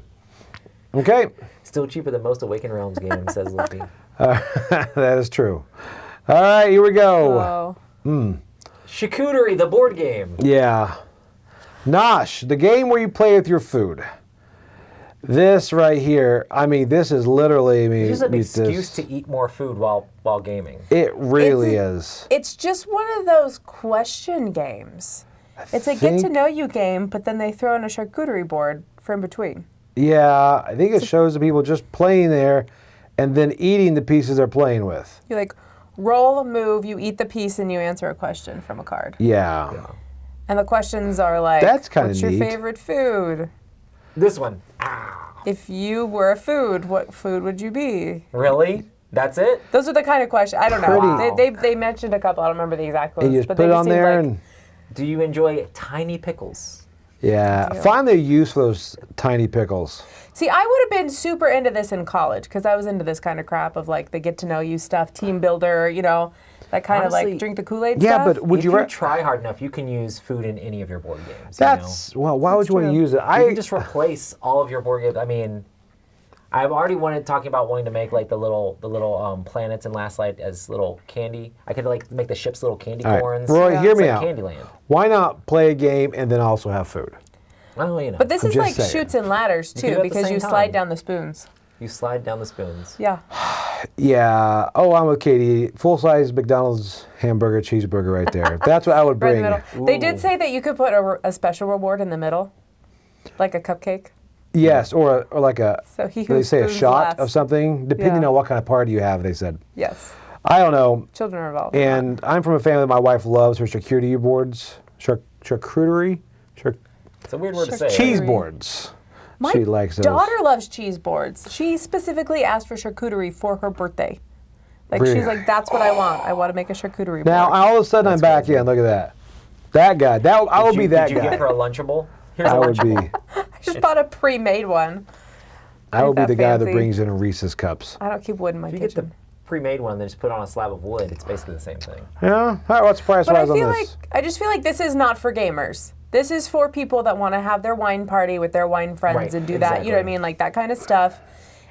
Speaker 1: Okay.
Speaker 3: Still cheaper than most Awakened Realms games, says Loopy.
Speaker 1: That is true. All right, here we go.
Speaker 2: Oh.
Speaker 3: Charcuterie, the board game.
Speaker 1: Yeah. Nosh, the game where you play with your food. This right here, I mean, this is literally, I mean,
Speaker 3: It's just an
Speaker 1: it's
Speaker 3: excuse
Speaker 1: just-
Speaker 3: to eat more food while gaming.
Speaker 1: It really
Speaker 2: It's
Speaker 1: is.
Speaker 2: It's just one of those question games. It's a get
Speaker 1: think-
Speaker 2: to know you game, but then they throw in a charcuterie board for in between.
Speaker 1: Yeah, I think it shows the people just playing there and then eating the pieces they're playing with.
Speaker 2: You like roll a move, you eat the piece, and you answer a question from a card.
Speaker 1: Yeah.
Speaker 2: And the questions are like,
Speaker 1: That's kinda
Speaker 2: what's your
Speaker 1: neat.
Speaker 2: favorite food?
Speaker 3: This one.
Speaker 2: If you were a food, what food would you be?
Speaker 3: Really? That's it?
Speaker 2: Those are the kind of questions. I don't know.
Speaker 1: Pretty.
Speaker 2: They mentioned a couple. I don't remember the exact ones.
Speaker 1: And you just
Speaker 2: but
Speaker 1: put
Speaker 2: they
Speaker 1: it
Speaker 2: just
Speaker 1: on
Speaker 2: seemed
Speaker 1: there
Speaker 2: like,
Speaker 1: and
Speaker 3: Do you enjoy tiny pickles?
Speaker 1: yeah. Finally a use for those tiny pickles.
Speaker 2: See, I would have been super into this in college because I was into this kind of crap of like the get to know you stuff, team builder, you know, that kind of
Speaker 3: Honestly,
Speaker 2: like drink the Kool-Aid
Speaker 1: Yeah,
Speaker 2: stuff.
Speaker 1: but would
Speaker 3: If
Speaker 1: you
Speaker 3: you
Speaker 1: ra-
Speaker 3: try hard enough, you can use food in any of your board games.
Speaker 1: That's well, why would you want to
Speaker 2: true.
Speaker 1: use it?
Speaker 3: You can just replace all of your board games. I mean, I've already talking about wanting to make like the little planets in Last Light as little candy. I could like make the ships little candy
Speaker 1: All right.
Speaker 3: corns.
Speaker 1: Roy, hear
Speaker 3: It's
Speaker 1: me
Speaker 3: like
Speaker 1: out.
Speaker 3: Candyland.
Speaker 1: Why not play a game and then also have food?
Speaker 3: Oh, you know.
Speaker 2: But this is
Speaker 1: just
Speaker 2: like
Speaker 1: saying.
Speaker 2: shoots and ladders
Speaker 3: can do it
Speaker 2: too
Speaker 3: at the
Speaker 2: because
Speaker 3: same
Speaker 2: you
Speaker 3: time.
Speaker 2: slide down the spoons.
Speaker 3: you slide down the spoons.
Speaker 2: Yeah.
Speaker 1: Yeah. Oh, I'm with Katie. Full-size McDonald's hamburger, cheeseburger right there. That's what I would
Speaker 2: Right in
Speaker 1: bring.
Speaker 2: the middle. They did say that you could put a special reward in the middle, like a cupcake.
Speaker 1: Yes, or like a.
Speaker 2: So he who
Speaker 1: They say a
Speaker 2: spoons
Speaker 1: shot
Speaker 2: last.
Speaker 1: of something, depending
Speaker 2: Yeah.
Speaker 1: on what kind of party you have. They said.
Speaker 2: Yes.
Speaker 1: I don't know.
Speaker 2: Children are involved.
Speaker 1: And I'm from a family. My wife loves her charcuterie boards, charcuterie,
Speaker 3: It's a weird word to say.
Speaker 1: cheese
Speaker 2: Charcuterie.
Speaker 1: boards.
Speaker 2: My
Speaker 1: She likes those.
Speaker 2: daughter loves cheese boards. She specifically asked for charcuterie for her birthday. Like
Speaker 1: Really?
Speaker 2: she's like, that's what I want. I want to make a charcuterie
Speaker 1: Now,
Speaker 2: board.
Speaker 1: all of a sudden, I'm back in. Look at that. That guy. I will be that
Speaker 3: Did you
Speaker 1: guy.
Speaker 3: give her a Lunchable? Here's
Speaker 1: I
Speaker 3: a
Speaker 1: would
Speaker 3: Lunchable.
Speaker 1: be.
Speaker 2: I just bought a pre-made one.
Speaker 1: I would be
Speaker 2: that
Speaker 1: the guy that
Speaker 2: fancy.
Speaker 1: brings in Reese's cups.
Speaker 2: I don't keep wood in my
Speaker 3: If you get the
Speaker 2: kitchen.
Speaker 3: pre-made one, then just put it on a slab of wood. It's basically the same thing.
Speaker 1: Yeah. All right. What's the price
Speaker 2: But I
Speaker 1: rise on
Speaker 2: feel
Speaker 1: this?
Speaker 2: like I just feel like this is not for gamers. This is for people that want to have their wine party with their wine friends
Speaker 3: Right,
Speaker 2: and do that. You know what I
Speaker 3: exactly.
Speaker 2: mean, like that kind of stuff.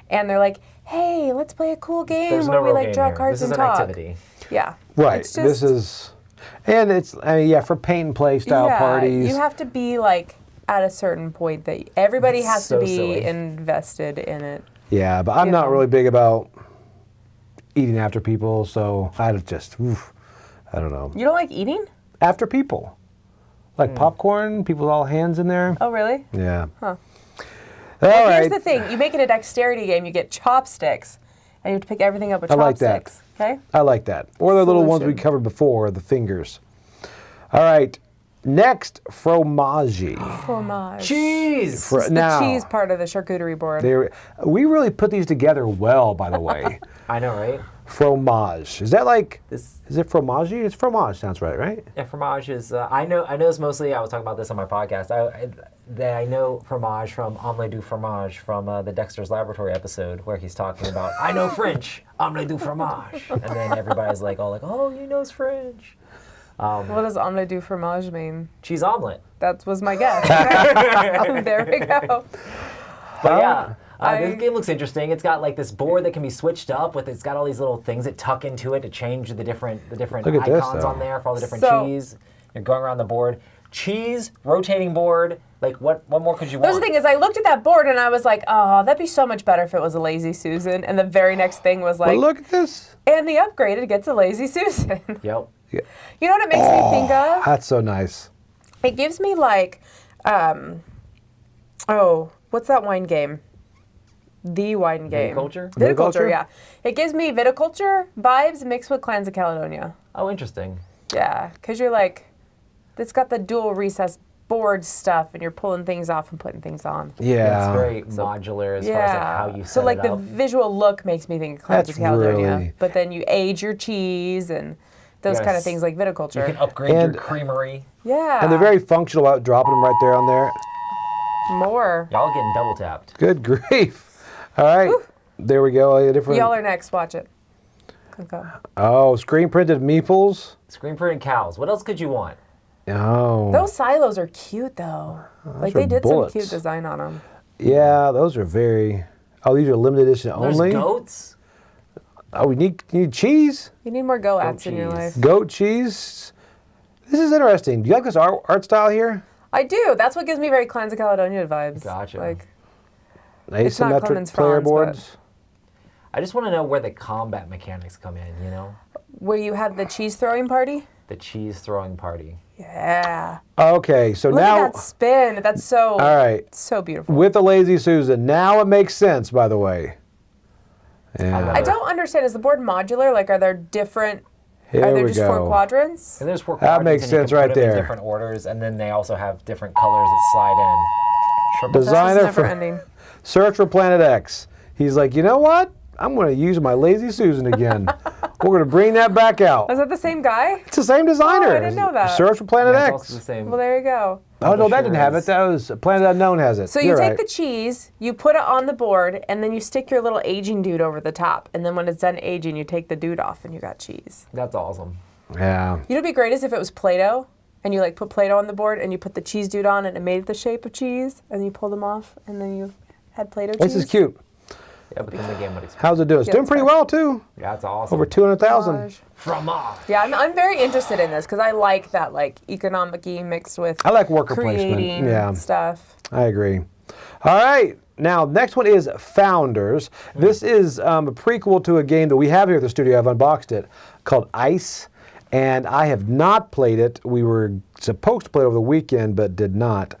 Speaker 2: And they're like, "Hey, let's play a cool game
Speaker 3: There's
Speaker 2: where
Speaker 3: no
Speaker 2: we
Speaker 3: real
Speaker 2: like
Speaker 3: game
Speaker 2: draw
Speaker 3: here.
Speaker 2: cards
Speaker 3: This is
Speaker 2: and
Speaker 3: an
Speaker 2: talk."
Speaker 3: activity.
Speaker 2: Yeah.
Speaker 1: Right.
Speaker 2: It's
Speaker 1: This
Speaker 2: just-
Speaker 1: is, and it's for paint and play style
Speaker 2: yeah,
Speaker 1: parties.
Speaker 2: You have to be like at a certain point that everybody
Speaker 3: It's
Speaker 2: has
Speaker 3: so
Speaker 2: to be
Speaker 3: silly.
Speaker 2: invested in it.
Speaker 1: Yeah, but I'm
Speaker 2: You
Speaker 1: not
Speaker 2: know.
Speaker 1: really big about eating after people, so I just, I don't know.
Speaker 2: You don't like eating?
Speaker 1: After people. Like popcorn, people with all hands in there.
Speaker 2: Oh, really?
Speaker 1: Yeah.
Speaker 2: Huh.
Speaker 1: All
Speaker 2: Here's
Speaker 1: right.
Speaker 2: the thing: you make it a dexterity game. You get chopsticks, and you have to pick everything up with
Speaker 1: I like that.
Speaker 2: chopsticks. Okay.
Speaker 1: I like that. Or the little ones we
Speaker 2: Solution.
Speaker 1: covered before, the fingers. All right. Next, fromage.
Speaker 2: Fromage.
Speaker 3: Cheese!
Speaker 2: It's the
Speaker 1: now,
Speaker 2: cheese part of the charcuterie board.
Speaker 1: we really put these together well, by the way.
Speaker 3: I know, right?
Speaker 1: Fromage. Is that like,
Speaker 3: This
Speaker 1: is it fromage? It's fromage, sounds right, right?
Speaker 3: yeah, fromage is. I know this mostly. I was talking about this on my podcast. I know fromage from Omelette du Fromage from the Dexter's Laboratory episode where he's talking about I know French, Omelette du Fromage, and then everybody's like all like, oh, he knows French.
Speaker 2: What does omelette du fromage mean?
Speaker 3: Cheese omelet.
Speaker 2: That was my guess. There we go.
Speaker 3: But yeah.
Speaker 2: I-
Speaker 3: This game looks interesting. It's got like this board that can be switched up with. It's got all these little things that tuck into it to change the different
Speaker 1: Look at this,
Speaker 3: icons
Speaker 1: though.
Speaker 3: on there for all the different
Speaker 2: So-
Speaker 3: cheese. You're going around the board. Cheese, rotating board. Like what more could you
Speaker 2: That's
Speaker 3: want?
Speaker 2: the thing is, I looked at that board and I was like, oh, that'd be so much better if it was a Lazy Susan. And the very next thing was
Speaker 1: But
Speaker 2: like,
Speaker 1: look at this.
Speaker 2: and the upgraded gets a Lazy Susan.
Speaker 3: Yep.
Speaker 2: You know what it makes me think of?
Speaker 1: That's so nice.
Speaker 2: It gives me like, what's that wine game? The wine game.
Speaker 3: Viticulture?
Speaker 1: Viticulture?
Speaker 2: Yeah. It gives me viticulture vibes mixed with Clans of Caledonia.
Speaker 3: Oh, interesting.
Speaker 2: Yeah, because you're like, it's got the dual recess board stuff and you're pulling things off and putting things on.
Speaker 1: Yeah.
Speaker 3: It's very modular as far as like how you set
Speaker 2: So like
Speaker 3: it
Speaker 2: the
Speaker 3: up.
Speaker 2: visual look makes me think of Clans
Speaker 1: That's
Speaker 2: of Caledonia.
Speaker 1: really-
Speaker 2: But then you age your cheese and those kind of
Speaker 3: Yes.
Speaker 2: things like
Speaker 3: You
Speaker 2: viticulture.
Speaker 3: can upgrade
Speaker 1: And-
Speaker 3: your creamery.
Speaker 2: Yeah.
Speaker 1: And they're very functional about dropping them right there on there.
Speaker 2: more.
Speaker 3: Y'all getting double tapped.
Speaker 1: Good grief. All right. There we go. A different.
Speaker 2: Y'all are next. Watch it. Okay.
Speaker 1: Oh, screen printed meeples.
Speaker 3: Screen printed cows. What else could you want?
Speaker 1: Oh.
Speaker 2: Those silos are cute though. Like they
Speaker 1: are
Speaker 2: did
Speaker 1: bullets.
Speaker 2: some cute design on them.
Speaker 1: Yeah, those are very. Oh, these are limited edition
Speaker 3: There's
Speaker 1: only.
Speaker 3: goats.
Speaker 1: Oh, you need cheese?
Speaker 2: You need more goats in your
Speaker 3: cheese.
Speaker 2: life.
Speaker 1: Goat cheese? This is interesting. Do you like this art style here?
Speaker 2: I do. That's what gives me very Clans of Caledonia vibes.
Speaker 3: Gotcha.
Speaker 2: Like It's not
Speaker 1: Asymmetric
Speaker 2: Clemens
Speaker 1: player
Speaker 2: Franz, but-
Speaker 1: boards.
Speaker 3: I just want to know where the combat mechanics come in, you know?
Speaker 2: where you have the cheese throwing party.
Speaker 3: The cheese throwing party.
Speaker 2: Yeah.
Speaker 1: Okay, so
Speaker 2: Look
Speaker 1: now
Speaker 2: at that spin. That's so.
Speaker 1: all right,
Speaker 2: So beautiful.
Speaker 1: with the Lazy Susan, now it makes sense. By the way, yeah.
Speaker 2: I don't understand. Is the board modular? Like, are there different?
Speaker 1: Here
Speaker 2: are there
Speaker 1: we
Speaker 2: just
Speaker 1: go.
Speaker 2: 4 quadrants?
Speaker 3: And there's 4
Speaker 1: That
Speaker 3: quadrants,
Speaker 1: makes
Speaker 3: and you
Speaker 1: sense
Speaker 3: can
Speaker 1: right
Speaker 3: put them in
Speaker 1: there.
Speaker 3: different orders, and then they also have different colors that slide in. Triple
Speaker 1: Design-
Speaker 2: That's
Speaker 1: Designer
Speaker 2: just never
Speaker 1: for-
Speaker 2: ending.
Speaker 1: Search for Planet X. He's like, you know what? I'm going to use my Lazy Susan again. We're going to bring that back out.
Speaker 2: Is that the same guy?
Speaker 1: It's the same designer.
Speaker 2: Oh, I didn't know that.
Speaker 1: Search for Planet
Speaker 3: That's
Speaker 1: X.
Speaker 3: also the same.
Speaker 2: Well, there you go.
Speaker 1: Oh no, that
Speaker 3: Sure
Speaker 1: didn't have it.
Speaker 3: is.
Speaker 1: That was Planet Unknown has it.
Speaker 2: So you
Speaker 1: You're
Speaker 2: take
Speaker 1: right.
Speaker 2: the cheese, you put it on the board, and then you stick your little aging dude over the top. And then when it's done aging, you take the dude off, and you got cheese.
Speaker 3: That's awesome.
Speaker 1: Yeah.
Speaker 2: You know what'd be great is if it was Play-Doh, and you like put Play-Doh on the board, and you put the cheese dude on, and it made the shape of cheese, and then you pulled them off, and then you had Play-Doh cheese.
Speaker 1: This is cute.
Speaker 3: Yeah, but then the game would explode.
Speaker 1: How's it doing? It's
Speaker 2: Yeah,
Speaker 1: doing
Speaker 2: it's
Speaker 1: pretty
Speaker 2: fine.
Speaker 1: well too.
Speaker 3: Yeah, that's awesome.
Speaker 1: Over 200,000.
Speaker 2: Gosh.
Speaker 3: Fromage.
Speaker 2: Yeah, I'm very interested in this because I like that like economic-y mixed with
Speaker 1: I like worker
Speaker 2: creating
Speaker 1: placement. Yeah,
Speaker 2: stuff.
Speaker 1: I agree. All right. Now, next one is Founders. This is a prequel to a game that we have here at the studio. I've unboxed it called Ice, and I have not played it. We were supposed to play it over the weekend, but did not.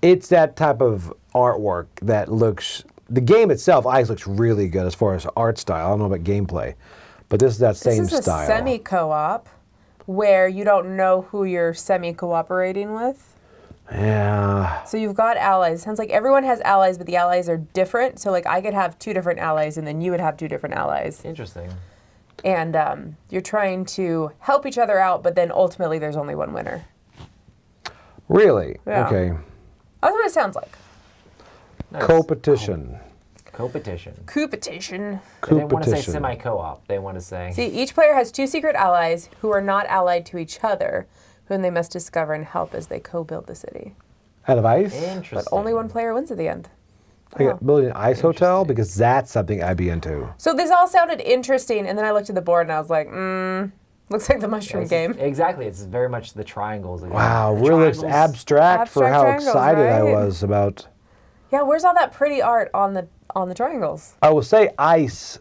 Speaker 1: It's that type of artwork that looks. The game itself, Ice, looks really good as far as art style. I don't know about gameplay, but this is that same
Speaker 2: This is
Speaker 1: style.
Speaker 2: a semi-co-op where you don't know who you're semi-cooperating with.
Speaker 1: Yeah.
Speaker 2: So you've got allies. Sounds like everyone has allies, but the allies are different. So like I could have 2 different allies, and then you would have 2 different allies.
Speaker 3: Interesting.
Speaker 2: And you're trying to help each other out, but then ultimately there's only one winner.
Speaker 1: Really?
Speaker 2: Yeah.
Speaker 1: Okay.
Speaker 2: That's what it sounds like.
Speaker 3: Nice.
Speaker 1: Co-petition.
Speaker 3: Co-petition.
Speaker 2: Competition.
Speaker 3: They didn't want to say
Speaker 1: Co-petition.
Speaker 3: semi-co-op. They want to say...
Speaker 2: See, each player has 2 secret allies who are not allied to each other, whom they must discover and help as they co-build the city.
Speaker 1: Out of ice?
Speaker 3: Interesting.
Speaker 2: But only one player wins at the end.
Speaker 1: I got building an ice hotel because that's something I'd be into.
Speaker 2: So this all sounded interesting, and then I looked at the board and I was like, looks like the mushroom game.
Speaker 3: Exactly. It's very much the triangles. Again.
Speaker 1: Wow,
Speaker 3: The
Speaker 1: really looks
Speaker 3: triangles.
Speaker 1: abstract for
Speaker 2: Abstract
Speaker 1: how
Speaker 2: triangles,
Speaker 1: excited I
Speaker 2: right?
Speaker 1: was about.
Speaker 2: Yeah, where's all that pretty art on the triangles?
Speaker 1: I will say ice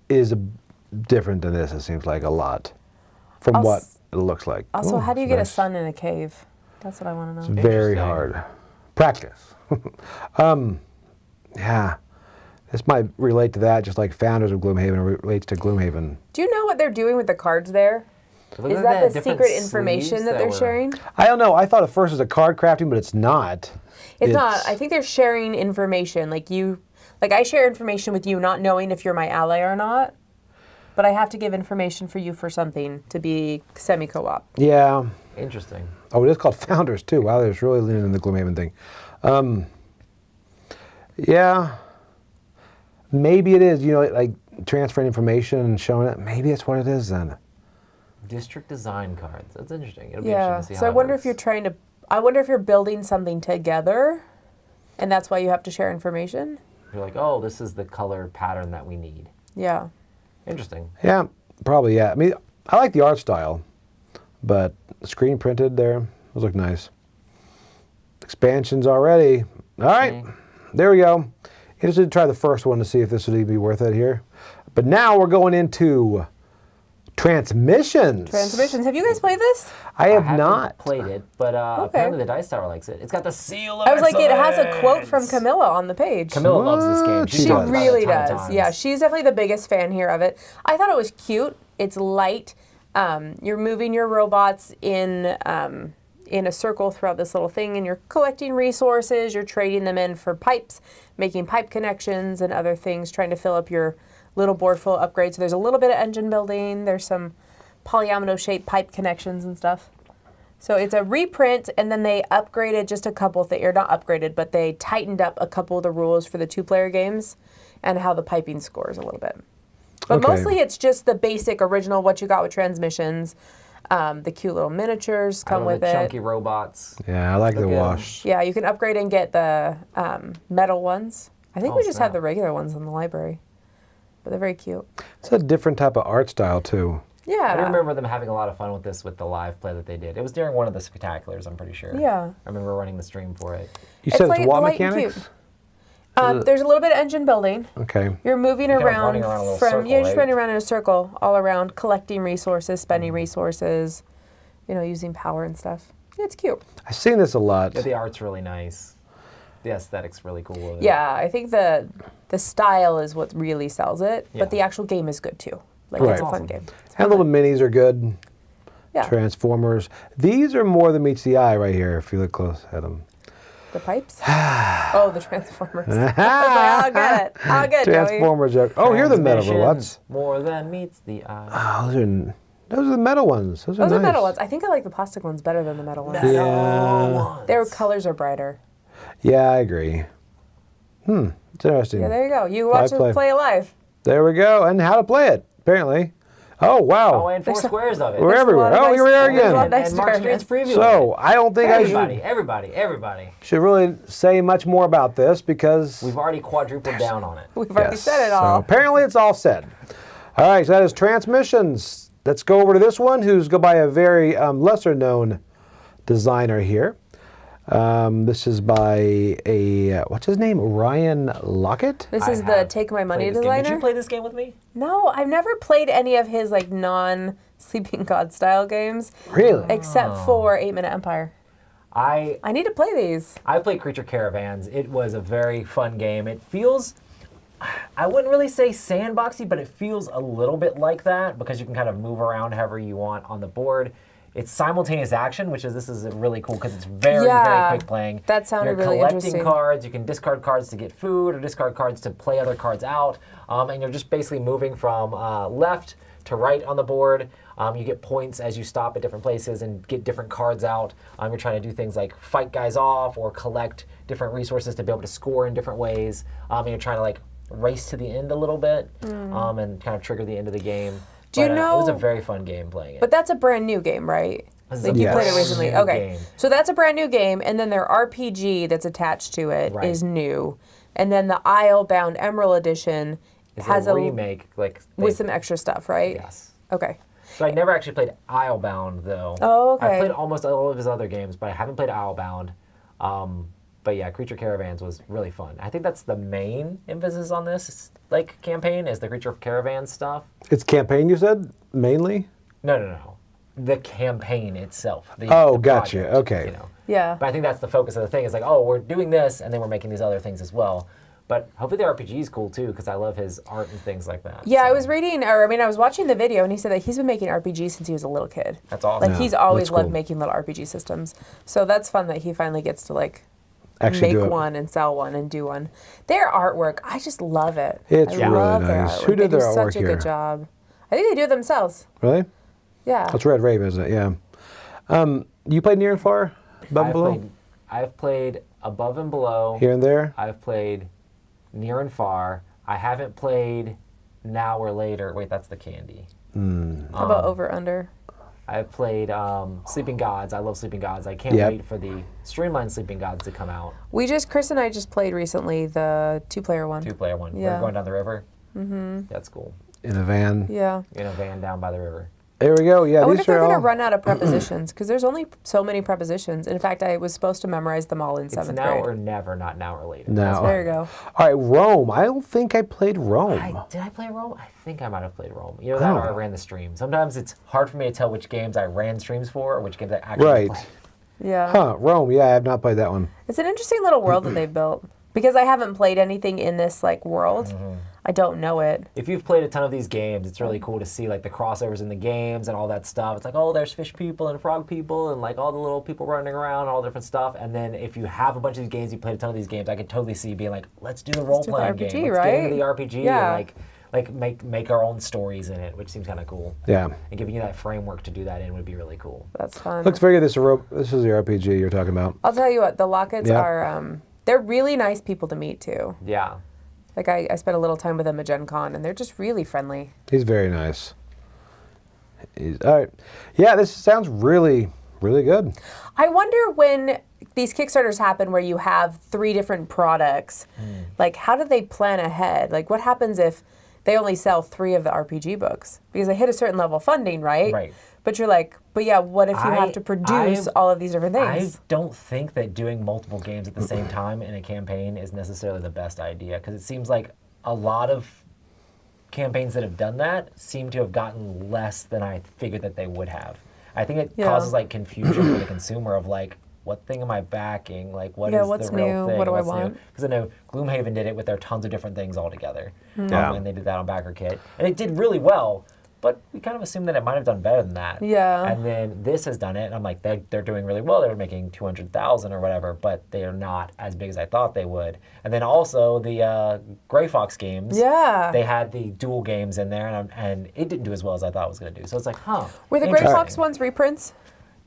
Speaker 1: is different than this. It seems like a lot from what it looks like.
Speaker 2: Also,
Speaker 1: Ooh,
Speaker 2: how do you
Speaker 1: it's
Speaker 2: get a
Speaker 1: nice.
Speaker 2: sun in a cave? That's what I want to know.
Speaker 1: Very
Speaker 3: Interesting.
Speaker 1: hard. Practice. Yeah. This might relate to that, just like Founders of Gloomhaven relates to Gloomhaven.
Speaker 2: Do you know what they're doing with the cards there?
Speaker 3: Look
Speaker 2: Is
Speaker 3: at
Speaker 2: that the
Speaker 3: different
Speaker 2: secret information
Speaker 3: sleeves
Speaker 2: that they're
Speaker 3: were-
Speaker 2: sharing?
Speaker 1: I don't know. I thought at first it was a card crafting, but it's not.
Speaker 2: It's not. I think they're sharing information. Like I share information with you, not knowing if you're my ally or not. But I have to give information for you for something to be semi-co-op.
Speaker 1: Yeah.
Speaker 3: Interesting.
Speaker 1: Oh, it is called Founders too. Wow, there's really leaning in the Gloomhaven thing. Yeah. Maybe it is, like transferring information and showing it. Maybe that's what it is then.
Speaker 3: District design cards. That's interesting. It'll be
Speaker 2: Yeah.
Speaker 3: interesting to see
Speaker 2: So
Speaker 3: how
Speaker 2: I
Speaker 3: it
Speaker 2: wonder if
Speaker 3: works.
Speaker 2: you're trying to. I wonder if you're building something together, and that's why you have to share information.
Speaker 3: You're like, oh, this is the color pattern that we need.
Speaker 2: Yeah.
Speaker 3: Interesting.
Speaker 1: Yeah, probably, yeah. I mean, I like the art style, but screen printed there, those look nice. Expansions already. All right,
Speaker 3: Okay.
Speaker 1: there we go. Interested to try the first one to see if this would even be worth it here. But now we're going into transmissions.
Speaker 2: Transmissions. Have you guys played this?
Speaker 1: I have
Speaker 3: haven't
Speaker 1: not.
Speaker 3: played it, but apparently the Dice Tower likes it. It's got the seal of
Speaker 2: I was like, it has a quote from
Speaker 3: excellence.
Speaker 2: Camilla on the page.
Speaker 3: Camilla loves this game.
Speaker 1: What?
Speaker 3: She's
Speaker 1: She
Speaker 2: She
Speaker 3: talked about it a
Speaker 2: really
Speaker 3: ton of
Speaker 2: does.
Speaker 3: times.
Speaker 2: Yeah, she's definitely the biggest fan here of it. I thought it was cute. It's light. You're moving your robots in a circle throughout this little thing, and you're collecting resources. You're trading them in for pipes, making pipe connections and other things, trying to fill up your little board full of upgrades. So there's a little bit of engine building. There's some polyomino-shaped pipe connections and stuff. So it's a reprint, and then they upgraded just a couple things, or not upgraded, but they tightened up a couple of the rules for the 2-player games and how the piping scores a little bit. But
Speaker 1: Okay.
Speaker 2: mostly it's just the basic original, what you got with transmissions. The cute little miniatures
Speaker 3: I
Speaker 2: come
Speaker 3: love
Speaker 2: with
Speaker 3: the
Speaker 2: it.
Speaker 3: chunky robots.
Speaker 1: Yeah, I like the
Speaker 3: Look at 'em.
Speaker 1: wash.
Speaker 2: Yeah, you can upgrade and get the metal ones. I think
Speaker 3: Oh,
Speaker 2: we just have
Speaker 3: snap.
Speaker 2: the regular ones in the library. But they're very cute.
Speaker 1: It's a different type of art style too.
Speaker 2: Yeah.
Speaker 3: I remember them having a lot of fun with this with the live play that they did. It was during one of the spectaculars, I'm pretty sure.
Speaker 2: Yeah.
Speaker 3: I remember running the stream for it.
Speaker 1: You said
Speaker 2: like
Speaker 1: it's what
Speaker 2: light and
Speaker 1: mechanics?
Speaker 2: cute. There's a little bit of engine building.
Speaker 1: Okay.
Speaker 2: You're moving
Speaker 3: You're kind of
Speaker 2: around
Speaker 3: running around a little
Speaker 2: from
Speaker 3: circle,
Speaker 2: you're just
Speaker 3: right?
Speaker 2: running around in a circle all around, collecting resources, spending resources, using power and stuff. Yeah, it's cute.
Speaker 1: I've seen this a lot.
Speaker 3: Yeah, the art's really nice. The aesthetic's really cool with it.
Speaker 2: Yeah, I think the style is what really sells it,
Speaker 3: Yeah.
Speaker 2: but the actual game is good too. Like
Speaker 1: Right.
Speaker 2: it's a fun
Speaker 3: Awesome.
Speaker 2: game.
Speaker 1: And little minis are good.
Speaker 2: Yeah.
Speaker 1: Transformers. These are more than meets the eye right here if you look close at them.
Speaker 2: The pipes? Oh, the Transformers. I was like, I'll get it. I'll get it, Joey.
Speaker 1: Transformers. Oh, here are the metal
Speaker 3: Transmissions,
Speaker 1: robots.
Speaker 3: More than meets the eye.
Speaker 1: Oh, those are the metal ones. Those are
Speaker 2: Those are
Speaker 1: nice.
Speaker 2: metal ones. I think I like the plastic ones better than the metal ones.
Speaker 1: Yeah.
Speaker 2: Their colors are brighter.
Speaker 1: Yeah, I agree. It's interesting.
Speaker 2: Yeah, there you go. You watch
Speaker 1: Live play.
Speaker 2: us play it live.
Speaker 1: There we go. And how to play it, apparently. Oh, wow.
Speaker 3: Oh, and 4 squares of it.
Speaker 1: We're
Speaker 2: There's a
Speaker 1: everywhere.
Speaker 2: lot of
Speaker 1: Oh,
Speaker 2: nice-
Speaker 1: here we are
Speaker 2: there's a lot
Speaker 1: again.
Speaker 2: of nice
Speaker 3: And Mark Street's
Speaker 2: experiments.
Speaker 3: preview.
Speaker 1: So, I don't think
Speaker 3: everybody.
Speaker 1: should really say much more about this because
Speaker 3: We've already quadrupled down on it.
Speaker 2: We've already
Speaker 1: Yes.
Speaker 2: said it
Speaker 1: So
Speaker 2: all.
Speaker 1: apparently it's all said. All right, so that is transmissions. Let's go over to this one, who's go by a very lesser known designer here. This is by what's his name? Ryan Lockett?
Speaker 2: This
Speaker 3: I
Speaker 2: is the
Speaker 3: have
Speaker 2: Take My Money
Speaker 3: played this game. Did
Speaker 2: designer.
Speaker 3: you play this game with me?
Speaker 2: No, I've never played any of his like non-Sleeping God style games,
Speaker 1: Really?
Speaker 2: except for 8-Minute Empire.
Speaker 3: I
Speaker 2: I need to play these.
Speaker 3: played Creature Caravans. It was a very fun game. It feels, I wouldn't really say sandboxy, but it feels a little bit like that because you can kind of move around however you want on the board. It's simultaneous action, this is really cool because it's very quick playing.
Speaker 2: That sounded really interesting.
Speaker 3: You're collecting cards. You can discard cards to get food or discard cards to play other cards out. And you're just basically moving from left to right on the board. You get points as you stop at different places and get different cards out. You're trying to do things like fight guys off or collect different resources to be able to score in different ways. And you're trying to like race to the end a little bit and kind of trigger the end of the game. It was a very fun game playing it.
Speaker 2: But that's a brand new game, right? Like you played it recently.
Speaker 3: New
Speaker 2: Okay.
Speaker 3: game.
Speaker 2: So that's a brand new game, and then their RPG that's attached to it is new. And then the Islebound Emerald Edition has
Speaker 3: a remake,
Speaker 2: with some extra stuff, right?
Speaker 3: Yes.
Speaker 2: Okay.
Speaker 3: So I never actually played Islebound though.
Speaker 2: Oh, okay.
Speaker 3: I played almost all of his other games, but I haven't played Islebound. But yeah, Creature Caravans was really fun. I think that's the main emphasis on this campaign is the Creature Caravans stuff.
Speaker 1: It's campaign, you said, mainly?
Speaker 3: No. The campaign itself. The
Speaker 1: gotcha.
Speaker 3: project,
Speaker 1: Okay.
Speaker 2: Yeah.
Speaker 3: But I think that's the focus of the thing. It's like, we're doing this, and then we're making these other things as well. But hopefully the RPG is cool too, because I love his art and things like that.
Speaker 2: Yeah, so. I was watching the video, and he said that he's been making RPGs since he was a little kid.
Speaker 3: That's awesome.
Speaker 2: He's always loved making little RPG systems. So that's fun that he finally gets to
Speaker 1: actually
Speaker 2: make one and sell one and do one. Their artwork, I just love it.
Speaker 1: It's
Speaker 2: I
Speaker 1: really
Speaker 2: love
Speaker 1: nice.
Speaker 2: Their artwork.
Speaker 1: Who did their
Speaker 2: they do
Speaker 1: artwork
Speaker 2: such
Speaker 1: here?
Speaker 2: a good job. I think they do it themselves.
Speaker 1: Really?
Speaker 2: Yeah.
Speaker 1: That's Red Raven, isn't it? Yeah. You played Near and Far? Above and Below?
Speaker 3: I've played Above and Below.
Speaker 1: Here and There?
Speaker 3: I've played Near and Far. I haven't played Now or Later. Wait, that's the candy.
Speaker 2: How about Over Under?
Speaker 3: I've played Sleeping Gods. I love Sleeping Gods. I can't wait for the streamlined Sleeping Gods to come out.
Speaker 2: Chris and I just played recently the 2-player one.
Speaker 3: 2-player one.
Speaker 2: Yeah.
Speaker 3: We're going down the river. Mm-hmm. That's cool.
Speaker 1: In a van?
Speaker 2: Yeah.
Speaker 3: In a van down by the river.
Speaker 1: There we go. Yeah,
Speaker 2: I wonder
Speaker 1: these
Speaker 2: if they're
Speaker 1: are
Speaker 2: going to
Speaker 1: all...
Speaker 2: run out of prepositions, because there's only so many prepositions. In fact, I was supposed to memorize them all in 7th grade.
Speaker 3: It's now or never, not now or later.
Speaker 1: No.
Speaker 2: There you go.
Speaker 1: All right, Rome. I don't think I played Rome.
Speaker 3: Did I play Rome? I think I might have played Rome. That or I ran the stream. Sometimes it's hard for me to tell which games I ran streams for or which games I actually played.
Speaker 2: Yeah.
Speaker 1: Huh, Rome. Yeah, I have not played that one.
Speaker 2: It's an interesting little world that they've built. Because I haven't played anything in this world.
Speaker 3: Mm-hmm.
Speaker 2: I don't know it.
Speaker 3: If you've played a ton of these games, it's really cool to see the crossovers in the games and all that stuff. It's there's fish people and frog people and all the little people running around, all different stuff. And then if you have a bunch of these games, you played a ton of these games, I could totally see being let's do the role-playing game. Let's get into the RPG and make our own stories in it, which seems kind of cool.
Speaker 1: Yeah.
Speaker 3: And giving you that framework to do that in would be really cool.
Speaker 2: That's fun.
Speaker 1: Looks very good. This is the RPG you're talking about.
Speaker 2: I'll tell you what, the Lockets are, they're really nice people to meet too.
Speaker 3: Yeah.
Speaker 2: I spent a little time with them at Gen Con, and they're just really friendly.
Speaker 1: He's very nice. All right. Yeah, this sounds really, really good.
Speaker 2: I wonder when these Kickstarters happen where you have 3 different products, how do they plan ahead? What happens if they only sell 3 of the RPG books? Because they hit a certain level of funding, right?
Speaker 3: Right.
Speaker 2: But you're what if you have to produce all of these different things?
Speaker 3: I don't think that doing multiple games at the same time in a campaign is necessarily the best idea, because it seems like a lot of campaigns that have done that seem to have gotten less than I figured that they would have. I think it causes confusion for the consumer of what thing am I backing? What is
Speaker 2: what's
Speaker 3: the real
Speaker 2: new?
Speaker 3: thing?
Speaker 2: What do I want?
Speaker 3: Because I know Gloomhaven did it with their tons of different things all together.
Speaker 1: Yeah.
Speaker 3: And they did that on BackerKit. And it did really well. But we kind of assumed that it might have done better than that.
Speaker 2: Yeah.
Speaker 3: And then this has done it, and I'm they're doing really well. They were making 200,000 or whatever, but they are not as big as I thought they would. And then also the Gray Fox games.
Speaker 2: Yeah.
Speaker 3: They had the dual games in there, and it didn't do as well as I thought it was going to do. So it's
Speaker 2: Were the Gray
Speaker 3: interesting.
Speaker 2: Fox ones reprints?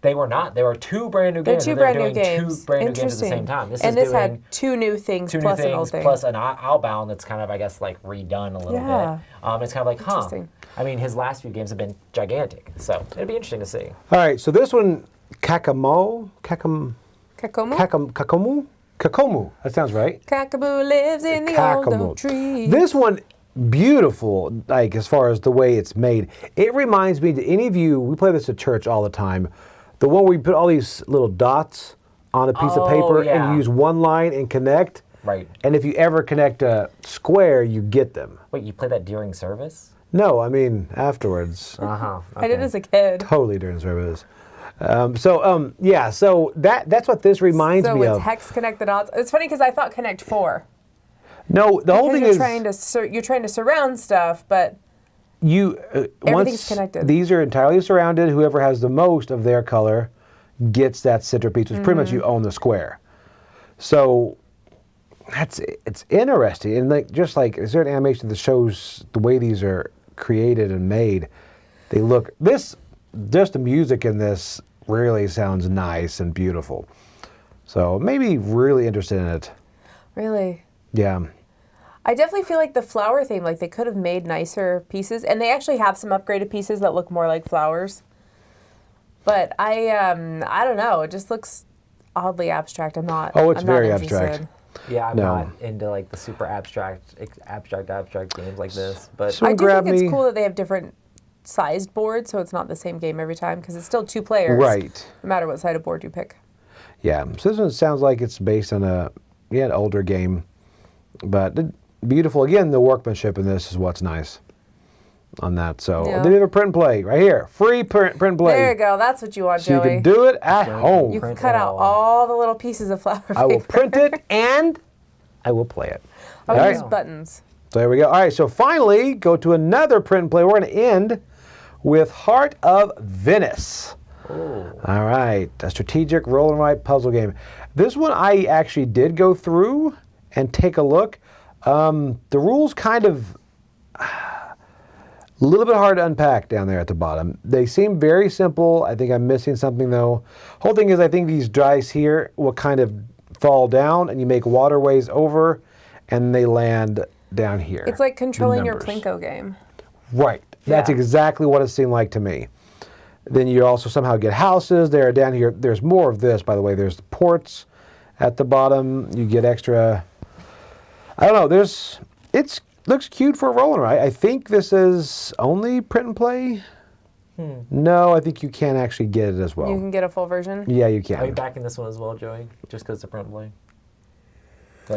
Speaker 3: They were not. They were 2 brand new games.
Speaker 2: They're 2
Speaker 3: and
Speaker 2: brand new games.
Speaker 3: Two brand new games at the same time.
Speaker 2: This had 2 new things plus an old thing.
Speaker 3: Plus an Outbound that's kind of, I guess, redone a little bit. It's kind of
Speaker 2: Interesting.
Speaker 3: I mean, his last few games have been gigantic, so it'd be interesting to see.
Speaker 1: All right, so this one, Kakomu? That sounds right.
Speaker 2: Kakamu lives in the old oak tree.
Speaker 1: This one, beautiful, as far as the way it's made. It reminds me, to any of you, we play this at church all the time, the one where you put all these little dots on a piece of paper and you use one line and connect.
Speaker 3: Right.
Speaker 1: And if you ever connect a square, you get them.
Speaker 3: Wait, you play that during service?
Speaker 1: No, I mean afterwards.
Speaker 3: Okay.
Speaker 2: I did as a kid.
Speaker 1: Totally during service. So that's what this reminds me of.
Speaker 2: So it's hex connect the dots. It's funny because I thought connect 4.
Speaker 1: No, the whole thing
Speaker 2: you're
Speaker 1: is
Speaker 2: trying to surround stuff, but Everything's connected.
Speaker 1: These are entirely surrounded. Whoever has the most of their color gets that centerpiece, which pretty much you own the square. So it's interesting, and is there an animation that shows the way these are created and made? They look just the music in this really sounds nice and beautiful. So maybe really interested in it.
Speaker 2: Really?
Speaker 1: Yeah.
Speaker 2: I definitely feel like the flower theme, like they could have made nicer pieces, and they actually have some upgraded pieces that look more like flowers. But I don't know. It just looks oddly abstract. I'm not.
Speaker 1: Oh, it's
Speaker 2: I'm
Speaker 1: very
Speaker 2: not
Speaker 1: abstract.
Speaker 2: interested.
Speaker 3: Yeah, I'm
Speaker 1: No.
Speaker 3: not into like the super abstract games like this. But
Speaker 1: So-
Speaker 2: I do
Speaker 1: grab
Speaker 2: think
Speaker 1: me-
Speaker 2: it's cool that they have different sized boards, so it's not the same game every time, because it's still 2 players.
Speaker 1: Right.
Speaker 2: No matter what side of board you pick.
Speaker 1: Yeah. So this one sounds like it's based on an older game, but beautiful. Again, the workmanship in this is what's nice on that. So
Speaker 2: Yeah.
Speaker 1: they have a print and play right here. Free print and play.
Speaker 2: There you go. That's what you want,
Speaker 1: So you
Speaker 2: Joey.
Speaker 1: can do it at home.
Speaker 2: You can
Speaker 3: Print
Speaker 2: cut
Speaker 3: it
Speaker 2: out
Speaker 3: all.
Speaker 2: all the little pieces of flower paper.
Speaker 1: I will print it and I will play it.
Speaker 2: I'll
Speaker 1: All
Speaker 2: use
Speaker 1: right.
Speaker 2: buttons.
Speaker 1: So there we go. All right, so finally, go to another print and play. We're going to end with Heart of Venice. All right, a strategic roll and write puzzle game. This one I actually did go through and take a look. The rules kind of a little bit hard to unpack down there at the bottom. They seem very simple. I think I'm missing something though. Whole thing is I think these dice here will kind of fall down and you make waterways over and they land down here.
Speaker 2: It's like controlling your
Speaker 1: numbers.
Speaker 2: Plinko game.
Speaker 1: Right. That's
Speaker 2: Yeah.
Speaker 1: exactly what it seemed like to me. Then you also somehow get houses. There down here. There's more of this, by the way. There's the ports at the bottom. You get extra. I don't know. It looks cute for a roll and write. I think this is only print and play. No, I think you can actually get it as well.
Speaker 2: You can get a full version.
Speaker 1: Yeah, you
Speaker 3: are you
Speaker 1: can.
Speaker 3: backing this one as well, Joey? Just because it's a print and play?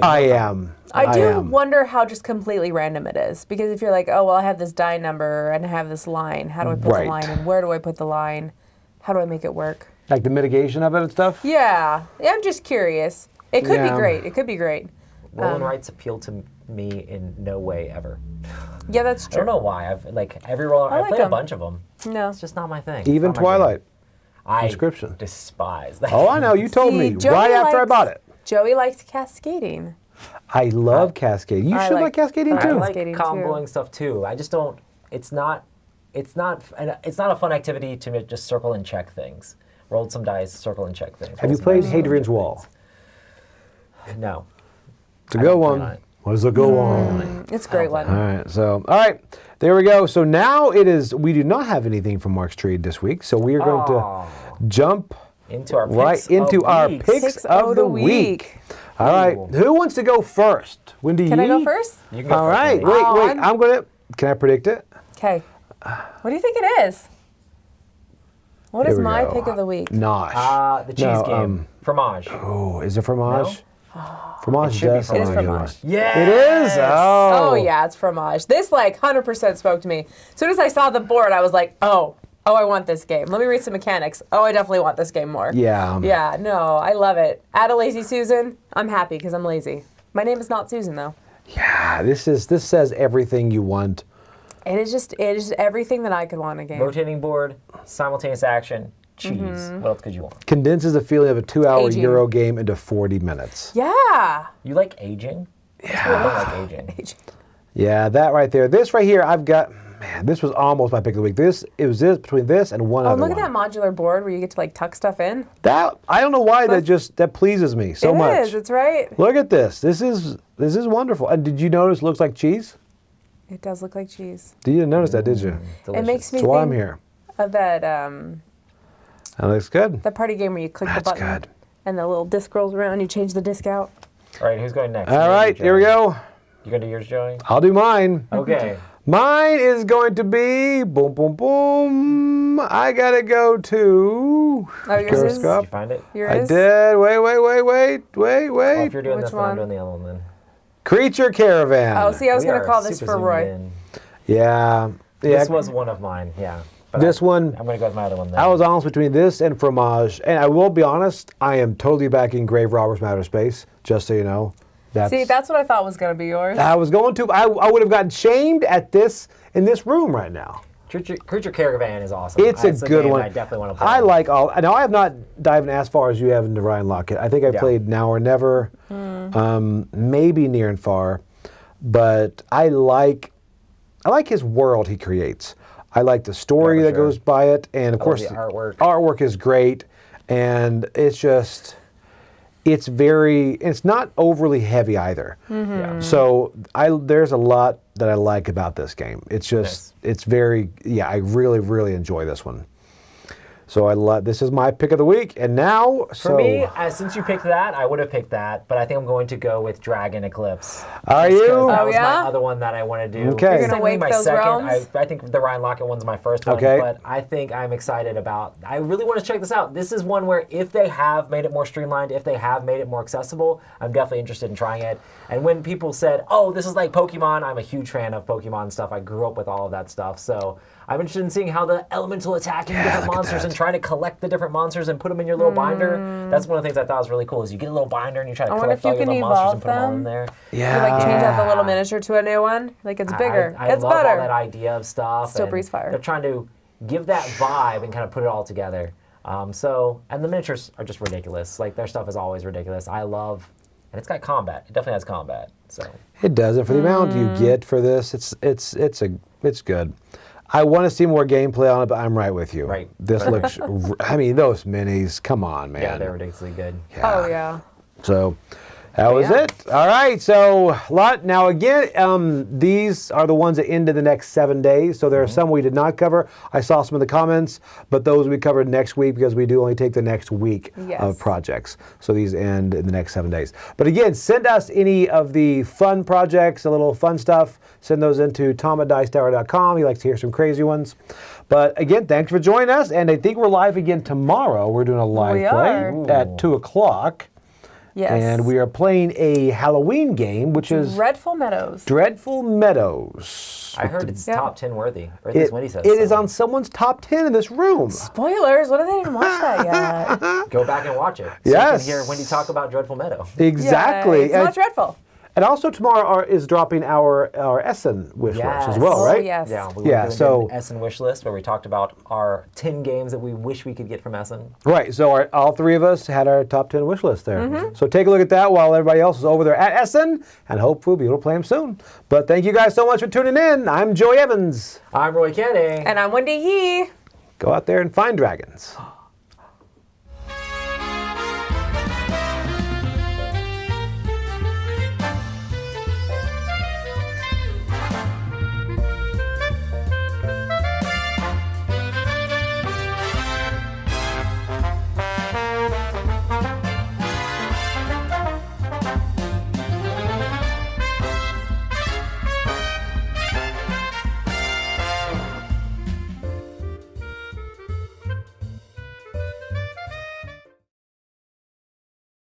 Speaker 1: I am.
Speaker 2: I do
Speaker 1: am.
Speaker 2: wonder how just completely random it is. Because if you're like, oh, well, I have this die number and I have this line. How do I put
Speaker 1: Right.
Speaker 2: the line in? Where do I put the line? How do I make it work?
Speaker 1: Like the mitigation of it and stuff.
Speaker 2: Yeah. I'm just curious. It could
Speaker 1: Yeah.
Speaker 2: be great. It could be great.
Speaker 3: Roll and writes appeal to me in no way ever.
Speaker 2: Yeah, that's
Speaker 3: I
Speaker 2: true.
Speaker 3: don't know why. I've every roll.
Speaker 2: I
Speaker 3: I've
Speaker 2: like
Speaker 3: played a
Speaker 2: them.
Speaker 3: bunch of them.
Speaker 2: No.
Speaker 3: It's just not my thing.
Speaker 1: Even
Speaker 3: It's not my
Speaker 1: Twilight.
Speaker 3: jam. I
Speaker 1: Inscription.
Speaker 3: despise that.
Speaker 1: Oh, I know. You told
Speaker 2: See,
Speaker 1: me
Speaker 2: Joey
Speaker 1: right after I
Speaker 2: likes-
Speaker 1: bought it.
Speaker 2: Joey likes cascading.
Speaker 1: I love cascading. You
Speaker 2: I
Speaker 1: should
Speaker 2: like-
Speaker 1: like cascading
Speaker 2: I
Speaker 1: too.
Speaker 3: I like
Speaker 2: Skating, too.
Speaker 3: comboing stuff too. I just don't. It's not a fun activity to just circle and check things. Rolled some dice, circle and check things.
Speaker 1: Have you
Speaker 3: Roll some
Speaker 1: played
Speaker 3: dice, circle and
Speaker 1: Hadrian's
Speaker 3: check
Speaker 1: Wall?
Speaker 3: things. No.
Speaker 1: It's a
Speaker 3: I
Speaker 1: good
Speaker 3: don't plan
Speaker 1: one.
Speaker 3: on it.
Speaker 1: What is a good one?
Speaker 2: It's a great
Speaker 1: All
Speaker 2: one.
Speaker 1: right, so all right, there we go. So now it is. We do not have anything from Mark's Tree this week, so we are going
Speaker 3: Oh.
Speaker 1: to jump
Speaker 3: Into our
Speaker 1: right
Speaker 3: picks
Speaker 1: into
Speaker 3: of
Speaker 1: our
Speaker 3: weeks.
Speaker 1: picks
Speaker 2: Picks
Speaker 1: of the week. All right,
Speaker 3: Ooh.
Speaker 1: who wants to go first? Wendy,
Speaker 2: Can I go first?
Speaker 3: You can go
Speaker 1: All
Speaker 3: first,
Speaker 1: right,
Speaker 3: Wendy.
Speaker 1: wait,
Speaker 2: Oh,
Speaker 1: wait. I'm gonna. Can I predict it?
Speaker 2: Okay. What do you think it is? What
Speaker 1: Here
Speaker 2: is
Speaker 1: we
Speaker 2: my
Speaker 1: go.
Speaker 2: pick of the week?
Speaker 1: Nosh.
Speaker 3: The cheese
Speaker 1: No,
Speaker 3: game. Fromage.
Speaker 1: Oh, is it fromage? Fromage
Speaker 3: It should be
Speaker 1: does sound
Speaker 2: It is
Speaker 1: like a good
Speaker 2: fromage.
Speaker 1: one.
Speaker 3: Yeah.
Speaker 1: It is.
Speaker 2: Oh, yeah, it's fromage. This, like, 100% spoke to me. As soon as I saw the board, I was like, oh, I want this game. Let me read some mechanics. Oh, I definitely want this game more.
Speaker 1: Yeah.
Speaker 2: Yeah, no, I love it. Add a lazy Susan. I'm happy because I'm lazy. My name is not Susan, though.
Speaker 1: Yeah. This says everything you want.
Speaker 2: It is everything that I could want in a game.
Speaker 3: Rotating board, simultaneous action, cheese. What else could you want?
Speaker 1: Condenses the feeling of a 2-hour
Speaker 2: Aging.
Speaker 1: Euro game into 40 minutes.
Speaker 2: Yeah.
Speaker 3: You like aging? Yeah. I don't like aging.
Speaker 1: Yeah, that right there. This right here, I've got. Man, this was almost my pick of the week. It was between this and one
Speaker 2: Oh,
Speaker 1: other
Speaker 2: look at
Speaker 1: one.
Speaker 2: that modular board where you get to, like, tuck stuff in.
Speaker 1: That I don't know why that pleases me so much.
Speaker 2: It is. It's right.
Speaker 1: Look at this. This is wonderful. And did you notice it looks like cheese?
Speaker 2: It does look like cheese.
Speaker 1: You didn't notice that, did you?
Speaker 2: It makes me
Speaker 1: That's why I'm
Speaker 2: think
Speaker 1: here.
Speaker 2: of that
Speaker 1: That looks good.
Speaker 2: that party game where you click
Speaker 1: That's
Speaker 2: the button
Speaker 1: good.
Speaker 2: and the little disc rolls around. You change the disc out.
Speaker 3: All right, who's going next?
Speaker 1: All right, here we go.
Speaker 3: You gonna do yours, Joey?
Speaker 1: I'll do mine.
Speaker 3: Okay.
Speaker 1: Mine is going to be boom, boom, boom. I gotta go to.
Speaker 2: Oh, yours is?
Speaker 3: Did
Speaker 1: Periscope.
Speaker 3: you find it?
Speaker 2: Yours?
Speaker 1: I did. Wait.
Speaker 3: Well, if you're doing
Speaker 2: Which
Speaker 3: this one, I'm
Speaker 2: one?
Speaker 3: doing the other one then.
Speaker 1: Creature Caravan.
Speaker 2: Oh, see, I was
Speaker 3: We
Speaker 2: going to
Speaker 3: are
Speaker 2: call this
Speaker 3: super
Speaker 2: for
Speaker 3: zoomed
Speaker 2: Roy.
Speaker 3: in.
Speaker 1: Yeah.
Speaker 3: This was one of mine, yeah. But
Speaker 1: This one,
Speaker 3: I'm gonna go with my other one then.
Speaker 1: I was honest between this and Fromage. And I will be honest, I am totally backing Grave Robbers from Outer Space, just so you know.
Speaker 2: See, that's what I thought was going to be yours.
Speaker 1: I was going to. I would have gotten shamed at this in this room right now.
Speaker 3: Creature Caravan is awesome.
Speaker 1: It's a good one.
Speaker 3: I definitely want to play.
Speaker 1: I like all. Now I have not dived as far as you have into Ryan Lockett. I think I played Now or Never, maybe Near and Far, but I like his world he creates. I like the story that goes by it, and of course
Speaker 3: the artwork.
Speaker 1: Artwork is great, and it's just. It's not overly heavy either.
Speaker 3: Yeah.
Speaker 1: So there's a lot that I like about this game. It's just, it's very, I really, really enjoy this one. So this is my pick of the week, and now,
Speaker 3: For me, since you picked that, I would have picked that, but I think I'm going to go with Dragon Eclipse.
Speaker 1: Are you?
Speaker 3: That was my other one that I want to do.
Speaker 1: Okay.
Speaker 2: You're gonna wake
Speaker 3: my
Speaker 2: those
Speaker 3: second.
Speaker 2: realms?
Speaker 3: I think the Ryan Lockett one's my first one,
Speaker 1: Okay.
Speaker 3: but I think I'm excited about. I really want to check this out. This is one where if they have made it more streamlined, if they have made it more accessible, I'm definitely interested in trying it. And when people said, "Oh, this is like Pokemon," I'm a huge fan of Pokemon stuff. I grew up with all of that stuff, so I'm interested in seeing how the elemental attacking different monsters and trying to collect the different monsters and put them in your little binder. That's one of the things I thought was really cool. Is you get a little binder and you try to collect all your little monsters and put them all in there.
Speaker 1: Yeah.
Speaker 2: You like change out the little miniature to a new one. Like it's bigger.
Speaker 3: I
Speaker 2: It's
Speaker 3: love
Speaker 2: better.
Speaker 3: all that idea of stuff.
Speaker 2: Still
Speaker 3: and
Speaker 2: breathes fire.
Speaker 3: They're trying to give that vibe and kind of put it all together. And the miniatures are just ridiculous. Like their stuff is always ridiculous. And it's got combat. It definitely has combat. So
Speaker 1: It does, and for the amount you get for this, it's good. I want to see more gameplay on it, but I'm right with you.
Speaker 3: Right.
Speaker 1: This looks. I mean, those minis. Come on, man.
Speaker 3: yeah, they're ridiculously good.
Speaker 2: Oh yeah.
Speaker 1: So that was it. All right. So now again, these are the ones that end in the next 7 days. So there are some we did not cover. I saw some of the comments, but those we covered next week because we do only take the next week of projects. So these end in the next 7 days. But again, send us any of the fun projects, a little fun stuff. Send those into tom@dicetower.com. He likes to hear some crazy ones. But again, thanks for joining us. And I think we're live again tomorrow. We're doing a live play at 2 o'clock.
Speaker 2: Yes.
Speaker 1: And we are playing a Halloween game, which is
Speaker 2: Dreadful Meadows.
Speaker 1: Dreadful Meadows.
Speaker 3: I heard it's top 10 worthy. Or at least Wendy says
Speaker 1: It is
Speaker 3: so.
Speaker 1: on someone's top 10 in this room.
Speaker 2: Spoilers. What if they didn't watch that yet?
Speaker 3: Go back and watch it. So
Speaker 1: Yes.
Speaker 3: you can hear Wendy talk about Dreadful Meadow.
Speaker 1: Exactly.
Speaker 2: Yeah, it's not dreadful.
Speaker 1: And also tomorrow is dropping our Essen wish list as well,
Speaker 2: Oh,
Speaker 1: right?
Speaker 2: yes.
Speaker 3: Yeah, we were doing an Essen wish list where we talked about our 10 games that we wish we could get from Essen.
Speaker 1: Right, so all three of us had our top 10 wish list there. So take a look at that while everybody else is over there at Essen, and hopefully we'll be able to play them soon. But thank you guys so much for tuning in. I'm Joey Evans.
Speaker 3: I'm Roy Kennedy.
Speaker 2: And I'm Wendy Yee.
Speaker 1: Go out there and find dragons.